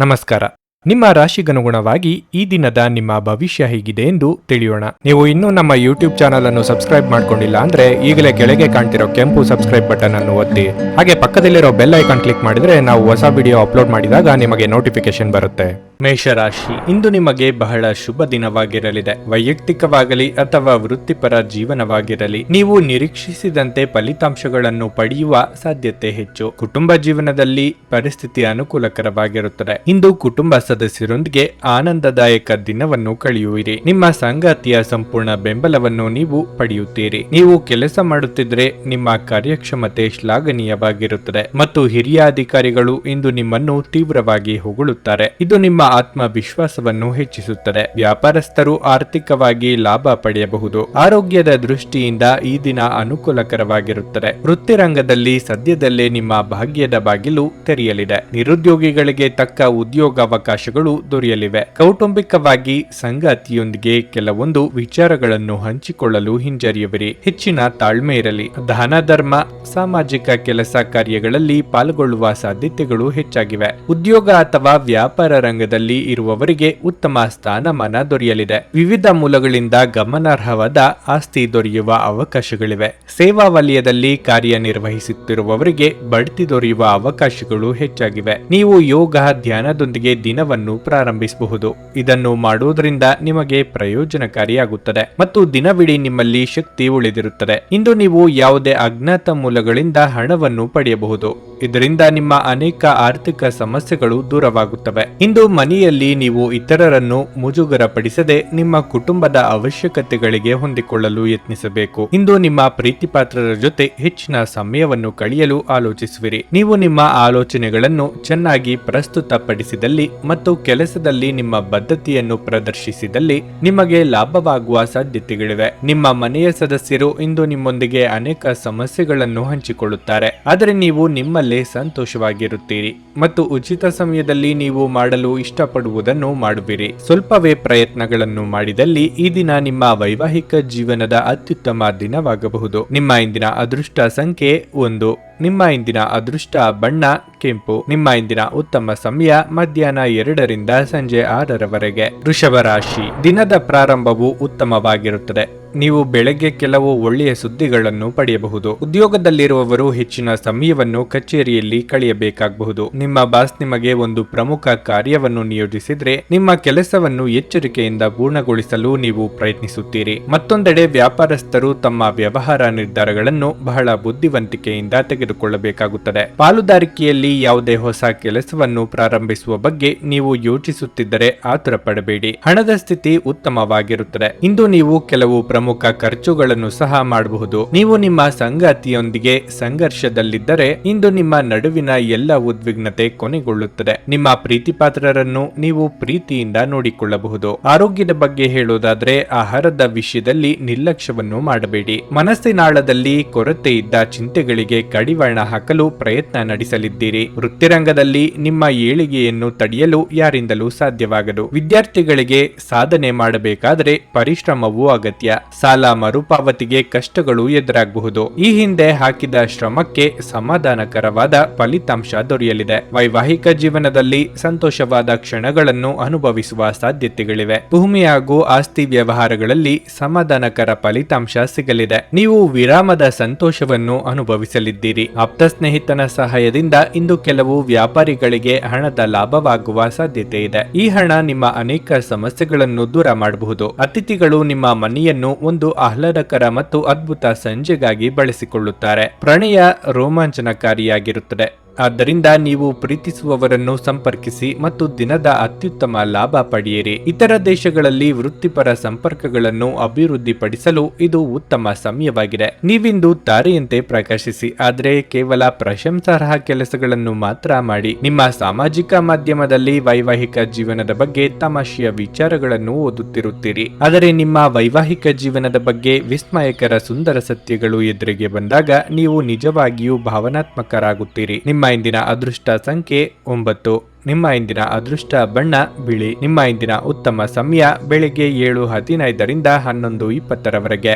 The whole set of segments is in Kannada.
ನಮಸ್ಕಾರ. ನಿಮ್ಮ ರಾಶಿಗನುಗುಣವಾಗಿ ಈ ದಿನದ ನಿಮ್ಮ ಭವಿಷ್ಯ ಹೇಗಿದೆ ಎಂದು ತಿಳಿಯೋಣ. ನೀವು ಇನ್ನೂ ನಮ್ಮ ಯೂಟ್ಯೂಬ್ ಚಾನಲ್ ಅನ್ನು ಸಬ್ಸ್ಕ್ರೈಬ್ ಮಾಡ್ಕೊಂಡಿಲ್ಲ ಅಂದ್ರೆ ಈಗಲೇ ಕೆಳಗೆ ಕಾಣ್ತಿರೋ ಕೆಂಪು ಸಬ್ಸ್ಕ್ರೈಬ್ ಬಟನ್ ಅನ್ನು ಒತ್ತಿ, ಹಾಗೆ ಪಕ್ಕದಲ್ಲಿರೋ ಬೆಲ್ ಐಕಾನ್ ಕ್ಲಿಕ್ ಮಾಡಿದ್ರೆ ನಾವು ಹೊಸ ವಿಡಿಯೋ ಅಪ್ಲೋಡ್ ಮಾಡಿದಾಗ ನಿಮಗೆ ನೋಟಿಫಿಕೇಶನ್ ಬರುತ್ತೆ. ಮೇಷರಾಶಿ, ಇಂದು ನಿಮಗೆ ಬಹಳ ಶುಭ ದಿನವಾಗಿರಲಿದೆ. ವೈಯಕ್ತಿಕವಾಗಲಿ ಅಥವಾ ವೃತ್ತಿಪರ ಜೀವನವಾಗಿರಲಿ ನೀವು ನಿರೀಕ್ಷಿಸಿದಂತೆ ಫಲಿತಾಂಶಗಳನ್ನು ಪಡೆಯುವ ಸಾಧ್ಯತೆ ಹೆಚ್ಚು. ಕುಟುಂಬ ಜೀವನದಲ್ಲಿ ಪರಿಸ್ಥಿತಿ ಅನುಕೂಲಕರವಾಗಿರುತ್ತದೆ. ಇಂದು ಕುಟುಂಬ ಸದಸ್ಯರೊಂದಿಗೆ ಆನಂದದಾಯಕ ದಿನವನ್ನು ಕಳೆಯುವಿರಿ. ನಿಮ್ಮ ಸಂಗಾತಿಯ ಸಂಪೂರ್ಣ ಬೆಂಬಲವನ್ನು ನೀವು ಪಡೆಯುತ್ತೀರಿ. ನೀವು ಕೆಲಸ ಮಾಡುತ್ತಿದ್ರೆ ನಿಮ್ಮ ಕಾರ್ಯಕ್ಷಮತೆ ಶ್ಲಾಘನೀಯವಾಗಿರುತ್ತದೆ ಮತ್ತು ಹಿರಿಯ ಅಧಿಕಾರಿಗಳು ಇಂದು ನಿಮ್ಮನ್ನು ತೀವ್ರವಾಗಿ ಹೊಗಳುತ್ತಾರೆ. ಇದು ನಿಮ್ಮ ಆತ್ಮವಿಶ್ವಾಸವನ್ನು ಹೆಚ್ಚಿಸುತ್ತದೆ. ವ್ಯಾಪಾರಸ್ಥರು ಆರ್ಥಿಕವಾಗಿ ಲಾಭ ಪಡೆಯಬಹುದು. ಆರೋಗ್ಯದ ದೃಷ್ಟಿಯಿಂದ ಈ ದಿನ ಅನುಕೂಲಕರವಾಗಿರುತ್ತದೆ. ವೃತ್ತಿರಂಗದಲ್ಲಿ ಸದ್ಯದಲ್ಲೇ ನಿಮ್ಮ ಭಾಗ್ಯದ ಬಾಗಿಲು ತೆರೆಯಲಿದೆ. ನಿರುದ್ಯೋಗಿಗಳಿಗೆ ತಕ್ಕ ಉದ್ಯೋಗಾವಕಾಶಗಳು ದೊರೆಯಲಿವೆ. ಕೌಟುಂಬಿಕವಾಗಿ ಸಂಗಾತಿಯೊಂದಿಗೆ ಕೆಲವೊಂದು ವಿಚಾರಗಳನ್ನು ಹಂಚಿಕೊಳ್ಳಲು ಹಿಂಜರಿಯುವಿರಿ. ಹೆಚ್ಚಿನ ತಾಳ್ಮೆ ಇರಲಿ. ದಾನ ಧರ್ಮ, ಸಾಮಾಜಿಕ ಕೆಲಸ ಕಾರ್ಯಗಳಲ್ಲಿ ಪಾಲ್ಗೊಳ್ಳುವ ಸಾಧ್ಯತೆಗಳು ಹೆಚ್ಚಾಗಿವೆ. ಉದ್ಯೋಗ ಅಥವಾ ವ್ಯಾಪಾರ ರಂಗದಲ್ಲಿ ಇರುವವರಿಗೆ ಉತ್ತಮ ಸ್ಥಾನಮಾನ ದೊರೆಯಲಿದೆ. ವಿವಿಧ ಮೂಲಗಳಿಂದ ಗಮನಾರ್ಹವಾದ ಆಸ್ತಿ ದೊರೆಯುವ ಅವಕಾಶಗಳಿವೆ. ಸೇವಾ ವಲಯದಲ್ಲಿ ಕಾರ್ಯನಿರ್ವಹಿಸುತ್ತಿರುವವರಿಗೆ ಬಡ್ತಿ ದೊರೆಯುವ ಅವಕಾಶಗಳು ಹೆಚ್ಚಾಗಿವೆ. ನೀವು ಯೋಗ ಧ್ಯಾನದೊಂದಿಗೆ ದಿನವನ್ನು ಪ್ರಾರಂಭಿಸಬಹುದು. ಇದನ್ನು ಮಾಡುವುದರಿಂದ ನಿಮಗೆ ಪ್ರಯೋಜನಕಾರಿಯಾಗುತ್ತದೆ ಮತ್ತು ದಿನವಿಡೀ ನಿಮ್ಮಲ್ಲಿ ಶಕ್ತಿ ಉಳಿದಿರುತ್ತದೆ. ಇಂದು ನೀವು ಯಾವುದೇ ಅಜ್ಞಾತ ಮೂಲಗಳಿಂದ ಹಣವನ್ನು ಪಡೆಯಬಹುದು. ಇದರಿಂದ ನಿಮ್ಮ ಅನೇಕ ಆರ್ಥಿಕ ಸಮಸ್ಯೆಗಳು ದೂರವಾಗುತ್ತವೆ. ಇಂದು ಮನೆಯಲ್ಲಿ ನೀವು ಇತರರನ್ನು ಮುಜುಗರಪಡಿಸದೆ ನಿಮ್ಮ ಕುಟುಂಬದ ಅವಶ್ಯಕತೆಗಳಿಗೆ ಹೊಂದಿಕೊಳ್ಳಲು ಯತ್ನಿಸಬೇಕು. ಇಂದು ನಿಮ್ಮ ಪ್ರೀತಿಪಾತ್ರರ ಜೊತೆ ಹೆಚ್ಚಿನ ಸಮಯವನ್ನು ಕಳೆಯಲು ಆಲೋಚಿಸುವಿರಿ. ನೀವು ನಿಮ್ಮ ಆಲೋಚನೆಗಳನ್ನು ಚೆನ್ನಾಗಿ ಪ್ರಸ್ತುತಪಡಿಸಿದಲ್ಲಿ ಮತ್ತು ಕೆಲಸದಲ್ಲಿ ನಿಮ್ಮ ಬದ್ಧತೆಯನ್ನು ಪ್ರದರ್ಶಿಸಿದಲ್ಲಿ ನಿಮಗೆ ಲಾಭವಾಗುವ ಸಾಧ್ಯತೆಗಳಿವೆ. ನಿಮ್ಮ ಮನೆಯ ಸದಸ್ಯರು ಇಂದು ನಿಮ್ಮೊಂದಿಗೆ ಅನೇಕ ಸಮಸ್ಯೆಗಳನ್ನು ಹಂಚಿಕೊಳ್ಳುತ್ತಾರೆ, ಆದರೆ ನೀವು ನಿಮ್ಮಲ್ಲೇ ಸಂತೋಷವಾಗಿರುತ್ತೀರಿ ಮತ್ತು ಉಚಿತ ಸಮಯದಲ್ಲಿ ನೀವು ಮಾಡಲು ಇಷ್ಟಪಡುವುದನ್ನು ಮಾಡುವಿರಿ. ಸ್ವಲ್ಪವೇ ಪ್ರಯತ್ನಗಳನ್ನು ಮಾಡಿದಲ್ಲಿ ಈ ದಿನ ನಿಮ್ಮ ವೈವಾಹಿಕ ಜೀವನದ ಅತ್ಯುತ್ತಮ ದಿನವಾಗಬಹುದು. ನಿಮ್ಮ ಇಂದಿನ ಅದೃಷ್ಟ ಸಂಖ್ಯೆ 1. ನಿಮ್ಮ ಇಂದಿನ ಅದೃಷ್ಟ ಬಣ್ಣ ಕೆಂಪು. ನಿಮ್ಮ ಇಂದಿನ ಉತ್ತಮ ಸಮಯ ಮಧ್ಯಾಹ್ನ 2 ರಿಂದ ಸಂಜೆ 6 ರವರೆಗೆ. ವೃಷಭ ರಾಶಿ, ದಿನದ ಪ್ರಾರಂಭವು ಉತ್ತಮವಾಗಿರುತ್ತದೆ. ನೀವು ಬೆಳಗ್ಗೆ ಕೆಲವು ಒಳ್ಳೆಯ ಸುದ್ದಿಗಳನ್ನು ಪಡೆಯಬಹುದು. ಉದ್ಯೋಗದಲ್ಲಿರುವವರು ಹೆಚ್ಚಿನ ಸಮಯವನ್ನು ಕಚೇರಿಯಲ್ಲಿ ಕಳೆಯಬೇಕಾಗಬಹುದು. ನಿಮ್ಮ ಬಾಸ್ ನಿಮಗೆ ಒಂದು ಪ್ರಮುಖ ಕಾರ್ಯವನ್ನು ನಿಯೋಜಿಸಿದ್ರೆ ನಿಮ್ಮ ಕೆಲಸವನ್ನು ಎಚ್ಚರಿಕೆಯಿಂದ ಪೂರ್ಣಗೊಳಿಸಲು ನೀವು ಪ್ರಯತ್ನಿಸುತ್ತೀರಿ. ಮತ್ತೊಂದೆಡೆ ವ್ಯಾಪಾರಸ್ಥರು ತಮ್ಮ ವ್ಯವಹಾರ ನಿರ್ಧಾರಗಳನ್ನು ಬಹಳ ಬುದ್ಧಿವಂತಿಕೆಯಿಂದ ತೆಗೆದುಕೊಳ್ಳಬೇಕಾಗುತ್ತದೆ. ಪಾಲುದಾರಿಕೆಯಲ್ಲಿ ಯಾವುದೇ ಹೊಸ ಕೆಲಸವನ್ನು ಪ್ರಾರಂಭಿಸುವ ಬಗ್ಗೆ ನೀವು ಯೋಚಿಸುತ್ತಿದ್ದರೆ ಆತುರ ಪಡಬೇಡಿ. ಹಣದ ಸ್ಥಿತಿ ಉತ್ತಮವಾಗಿರುತ್ತದೆ. ಇಂದು ನೀವು ಕೆಲವು ಪ್ರಮುಖ ಖರ್ಚುಗಳನ್ನು ಸಹ ಮಾಡಬಹುದು. ನೀವು ನಿಮ್ಮ ಸಂಗಾತಿಯೊಂದಿಗೆ ಸಂಘರ್ಷದಲ್ಲಿದ್ದರೆ ಇಂದು ನಿಮ್ಮ ನಡುವಿನ ಎಲ್ಲ ಉದ್ವಿಗ್ನತೆ ಕೊನೆಗೊಳ್ಳುತ್ತದೆ. ನಿಮ್ಮ ಪ್ರೀತಿಪಾತ್ರರನ್ನು ನೀವು ಪ್ರೀತಿಯಿಂದ ನೋಡಿಕೊಳ್ಳಬಹುದು. ಆರೋಗ್ಯದ ಬಗ್ಗೆ ಹೇಳುವುದಾದ್ರೆ ಆಹಾರದ ವಿಷಯದಲ್ಲಿ ನಿರ್ಲಕ್ಷ್ಯವನ್ನು ಮಾಡಬೇಡಿ. ಮನಸ್ಸಿನಾಳದಲ್ಲಿ ಕೊರತೆ ಇದ್ದ ಚಿಂತೆಗಳಿಗೆ ಕಡಿವಾಣ ಹಾಕಲು ಪ್ರಯತ್ನ ನಡೆಸಲಿದ್ದೀರಿ. ವೃತ್ತಿರಂಗದಲ್ಲಿ ನಿಮ್ಮ ಏಳಿಗೆಯನ್ನು ತಡೆಯಲು ಯಾರಿಂದಲೂ ಸಾಧ್ಯವಾಗದು. ವಿದ್ಯಾರ್ಥಿಗಳಿಗೆ ಸಾಧನೆ ಮಾಡಬೇಕಾದರೆ ಪರಿಶ್ರಮವೂ ಅಗತ್ಯ. ಸಾಲ ಮರುಪಾವತಿಗೆ ಕಷ್ಟಗಳು ಎದುರಾಗಬಹುದು. ಈ ಹಿಂದೆ ಹಾಕಿದ ಶ್ರಮಕ್ಕೆ ಸಮಾಧಾನಕರವಾದ ಫಲಿತಾಂಶ ದೊರೆಯಲಿದೆ. ವೈವಾಹಿಕ ಜೀವನದಲ್ಲಿ ಸಂತೋಷವಾದ ಕ್ಷಣಗಳನ್ನು ಅನುಭವಿಸುವ ಸಾಧ್ಯತೆಗಳಿವೆ. ಭೂಮಿ ಹಾಗೂ ಆಸ್ತಿ ವ್ಯವಹಾರಗಳಲ್ಲಿ ಸಮಾಧಾನಕರ ಫಲಿತಾಂಶ ಸಿಗಲಿದೆ. ನೀವು ವಿರಾಮದ ಸಂತೋಷವನ್ನು ಅನುಭವಿಸಲಿದ್ದೀರಿ. ಆಪ್ತ ಸ್ನೇಹಿತನ ಸಹಾಯದಿಂದ ಇಂದು ಕೆಲವು ವ್ಯಾಪಾರಿಗಳಿಗೆ ಹಣದ ಲಾಭವಾಗುವ ಸಾಧ್ಯತೆ ಇದೆ. ಈ ಹಣ ನಿಮ್ಮ ಅನೇಕ ಸಮಸ್ಯೆಗಳನ್ನು ದೂರ ಮಾಡಬಹುದು. ಅತಿಥಿಗಳು ನಿಮ್ಮ ಮನೆಯನ್ನು ಒಂದು ಆಹ್ಲಾದಕರ ಮತ್ತು ಅದ್ಭುತ ಸಂಜೆಗಾಗಿ ಬಳಸಿಕೊಳ್ಳುತ್ತಾರೆ. ಪ್ರಣಯ ರೋಮಾಂಚನಕಾರಿಯಾಗಿರುತ್ತದೆ. ಆದ್ದರಿಂದ ನೀವು ಪ್ರೀತಿಸುವವರನ್ನು ಸಂಪರ್ಕಿಸಿ ಮತ್ತು ದಿನದ ಅತ್ಯುತ್ತಮ ಲಾಭ ಪಡೆಯಿರಿ. ಇತರ ದೇಶಗಳಲ್ಲಿ ವೃತ್ತಿಪರ ಸಂಪರ್ಕಗಳನ್ನು ಅಭಿವೃದ್ಧಿಪಡಿಸಲು ಇದು ಉತ್ತಮ ಸಮಯವಾಗಿದೆ. ನೀವಿಂದು ತಾರೆಯಂತೆ ಪ್ರಕಾಶಿಸಿ, ಆದರೆ ಕೇವಲ ಪ್ರಶಂಸಾರ್ಹ ಕೆಲಸಗಳನ್ನು ಮಾತ್ರ ಮಾಡಿ. ನಿಮ್ಮ ಸಾಮಾಜಿಕ ಮಾಧ್ಯಮದಲ್ಲಿ ವೈವಾಹಿಕ ಜೀವನದ ಬಗ್ಗೆ ತಮಾಷೆಯ ವಿಚಾರಗಳನ್ನು ಓದುತ್ತಿರುತ್ತೀರಿ, ಆದರೆ ನಿಮ್ಮ ವೈವಾಹಿಕ ಜೀವನದ ಬಗ್ಗೆ ವಿಸ್ಮಯಕರ ಸುಂದರ ಸತ್ಯಗಳು ಎದುರಿಗೆ ಬಂದಾಗ ನೀವು ನಿಜವಾಗಿಯೂ ಭಾವನಾತ್ಮಕರಾಗುತ್ತೀರಿ. ನಿಮ್ಮ ಇಂದಿನ ಅದೃಷ್ಟ ಸಂಖ್ಯೆ 9. ನಿಮ್ಮ ಇಂದಿನ ಅದೃಷ್ಟ ಬಣ್ಣ ಬಿಳಿ. ನಿಮ್ಮ ಇಂದಿನ ಉತ್ತಮ ಸಮಯ ಬೆಳಿಗ್ಗೆ 7:15 ರಿಂದ 11:20 ರವರೆಗೆ.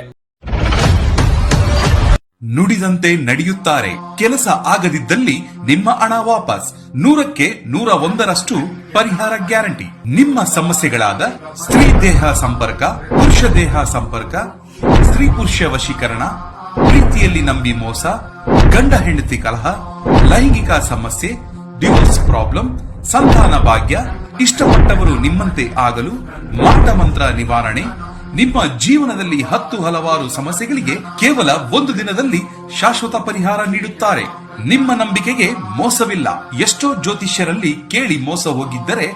ನುಡಿದಂತೆ ನಡೆಯುತ್ತಾರೆ. ಕೆಲಸ ಆಗದಿದ್ದಲ್ಲಿ ನಿಮ್ಮ ಹಣ ವಾಪಸ್. 100ಕ್ಕೆ 101ರಷ್ಟು ಪರಿಹಾರ ಗ್ಯಾರಂಟಿ. ನಿಮ್ಮ ಸಮಸ್ಯೆಗಳಾದ ಸ್ತ್ರೀ ದೇಹ ಸಂಪರ್ಕ, ಪುರುಷ ದೇಹ ಸಂಪರ್ಕ, ಸ್ತ್ರೀ ಪುರುಷ ವಶೀಕರಣ, ಪ್ರೀತಿಯಲ್ಲಿ ನಂಬಿ ಮೋಸ, ಗಂಡ ಹೆಂಡತಿ ಕಲಹ, ಲೈಂಗಿಕ ಸಮಸ್ಯೆ, ಡಿವೋರ್ಸ್ ಪ್ರಾಬ್ಲಮ್, ಸಂತಾನ ಭಾಗ್ಯ, ಇಷ್ಟಪಟ್ಟವರು ನಿಮ್ಮಂತೆ ಆಗಲು ಮಾಟ ಮಂತ್ರ ನಿವಾರಣೆ, ನಿಮ್ಮ ಜೀವನದಲ್ಲಿ 10 ಹಲವಾರು ಸಮಸ್ಯೆಗಳಿಗೆ ಕೇವಲ 1 ದಿನದಲ್ಲಿ ಶಾಶ್ವತ ಪರಿಹಾರ ನೀಡುತ್ತಾರೆ. ನಿಮ್ಮ ನಂಬಿಕೆಗೆ ಮೋಸವಿಲ್ಲ. ಎಷ್ಟೋ ಜ್ಯೋತಿಷ್ಯರಲ್ಲಿ ಕೇಳಿ ಮೋಸ ಹೋಗಿದ್ದರೆ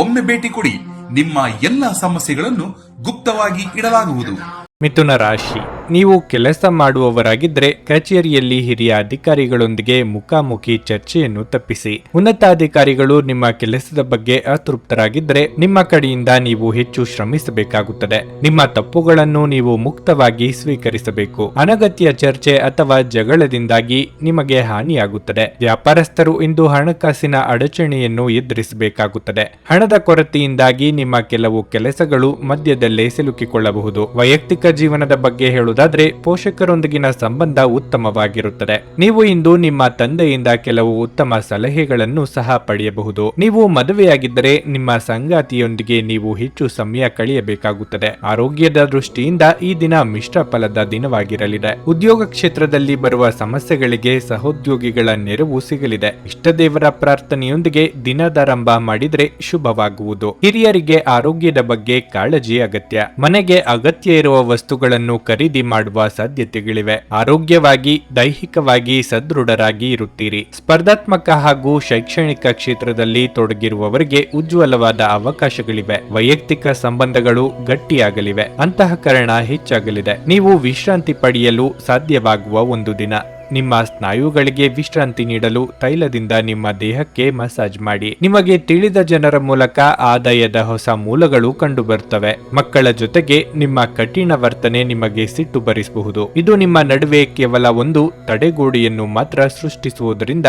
ಒಮ್ಮೆ ಭೇಟಿ ಕೊಡಿ. ನಿಮ್ಮ ಎಲ್ಲ ಸಮಸ್ಯೆಗಳನ್ನು ಗುಪ್ತವಾಗಿ ಇಡಲಾಗುವುದು. ಮಿಥುನ ರಾಶಿ, ನೀವು ಕೆಲಸ ಮಾಡುವವರಾಗಿದ್ದರೆ ಕಚೇರಿಯಲ್ಲಿ ಹಿರಿಯ ಅಧಿಕಾರಿಗಳೊಂದಿಗೆ ಮುಖಾಮುಖಿ ಚರ್ಚೆಯನ್ನು ತಪ್ಪಿಸಿ. ಉನ್ನತಾಧಿಕಾರಿಗಳು ನಿಮ್ಮ ಕೆಲಸದ ಬಗ್ಗೆ ಅತೃಪ್ತರಾಗಿದ್ದರೆ ನಿಮ್ಮ ಕಡೆಯಿಂದ ನೀವು ಹೆಚ್ಚು ಶ್ರಮಿಸಬೇಕಾಗುತ್ತದೆ. ನಿಮ್ಮ ತಪ್ಪುಗಳನ್ನು ನೀವು ಮುಕ್ತವಾಗಿ ಸ್ವೀಕರಿಸಬೇಕು. ಅನಗತ್ಯ ಚರ್ಚೆ ಅಥವಾ ಜಗಳದಿಂದಾಗಿ ನಿಮಗೆ ಹಾನಿಯಾಗುತ್ತದೆ. ವ್ಯಾಪಾರಸ್ಥರು ಇಂದು ಹಣಕಾಸಿನ ಅಡಚಣೆಯನ್ನು ಎದುರಿಸಬೇಕಾಗುತ್ತದೆ. ಹಣದ ಕೊರತೆಯಿಂದಾಗಿ ನಿಮ್ಮ ಕೆಲವು ಕೆಲಸಗಳು ಮಧ್ಯದಲ್ಲೇ ಸಿಲುಕಿಕೊಳ್ಳಬಹುದು. ವೈಯಕ್ತಿಕ ಜೀವನದ ಬಗ್ಗೆ ಹೇಳುವುದಾದ್ರೆ ಪೋಷಕರೊಂದಿಗಿನ ಸಂಬಂಧ ಉತ್ತಮವಾಗಿರುತ್ತದೆ. ನೀವು ಇಂದು ನಿಮ್ಮ ತಂದೆಯಿಂದ ಕೆಲವು ಉತ್ತಮ ಸಲಹೆಗಳನ್ನು ಸಹ ಪಡೆಯಬಹುದು. ನೀವು ಮದುವೆಯಾಗಿದ್ದರೆ ನಿಮ್ಮ ಸಂಗಾತಿಯೊಂದಿಗೆ ನೀವು ಹೆಚ್ಚು ಸಮಯ ಕಳೆಯಬೇಕಾಗುತ್ತದೆ. ಆರೋಗ್ಯದ ದೃಷ್ಟಿಯಿಂದ ಈ ದಿನ ಮಿಶ್ರ ಫಲದ ದಿನವಾಗಿರಲಿದೆ. ಉದ್ಯೋಗ ಕ್ಷೇತ್ರದಲ್ಲಿ ಬರುವ ಸಮಸ್ಯೆಗಳಿಗೆ ಸಹೋದ್ಯೋಗಿಗಳ ನೆರವು ಸಿಗಲಿದೆ. ಇಷ್ಟದೇವರ ಪ್ರಾರ್ಥನೆಯೊಂದಿಗೆ ದಿನದಾರಂಭ ಮಾಡಿದ್ರೆ ಶುಭವಾಗುವುದು. ಹಿರಿಯರಿಗೆ ಆರೋಗ್ಯದ ಬಗ್ಗೆ ಕಾಳಜಿ ಅಗತ್ಯ. ಮನೆಗೆ ಅಗತ್ಯ ಇರುವ ವಸ್ತುಗಳನ್ನು ಖರೀದಿ ಮಾಡುವ ಸಾಧ್ಯತೆಗಳಿವೆ. ಆರೋಗ್ಯವಾಗಿ ದೈಹಿಕವಾಗಿ ಸದೃಢರಾಗಿ ಇರುತ್ತೀರಿ. ಸ್ಪರ್ಧಾತ್ಮಕ ಹಾಗೂ ಶೈಕ್ಷಣಿಕ ಕ್ಷೇತ್ರದಲ್ಲಿ ತೊಡಗಿರುವವರಿಗೆ ಉಜ್ವಲವಾದ ಅವಕಾಶಗಳಿವೆ. ವೈಯಕ್ತಿಕ ಸಂಬಂಧಗಳು ಗಟ್ಟಿಯಾಗಲಿವೆ. ಅಂತಃಕರಣ ಹೆಚ್ಚಾಗಲಿದೆ. ನೀವು ವಿಶ್ರಾಂತಿ ಪಡೆಯಲು ಸಾಧ್ಯವಾಗುವ ಒಂದು ದಿನ. ನಿಮ್ಮ ಸ್ನಾಯುಗಳಿಗೆ ವಿಶ್ರಾಂತಿ ನೀಡಲು ತೈಲದಿಂದ ನಿಮ್ಮ ದೇಹಕ್ಕೆ ಮಸಾಜ್ ಮಾಡಿ. ನಿಮಗೆ ತಿಳಿದ ಜನರ ಮೂಲಕ ಆದಾಯದ ಹೊಸ ಮೂಲಗಳು ಕಂಡುಬರುತ್ತವೆ. ಮಕ್ಕಳ ಜೊತೆಗೆ ನಿಮ್ಮ ಕಠಿಣ ವರ್ತನೆ ನಿಮಗೆ ಸಿಟ್ಟು ಬರಿಸಬಹುದು. ಇದು ನಿಮ್ಮ ನಡುವೆ ಕೇವಲ ಒಂದು ತಡೆಗೋಡೆಯನ್ನು ಮಾತ್ರ ಸೃಷ್ಟಿಸುವುದರಿಂದ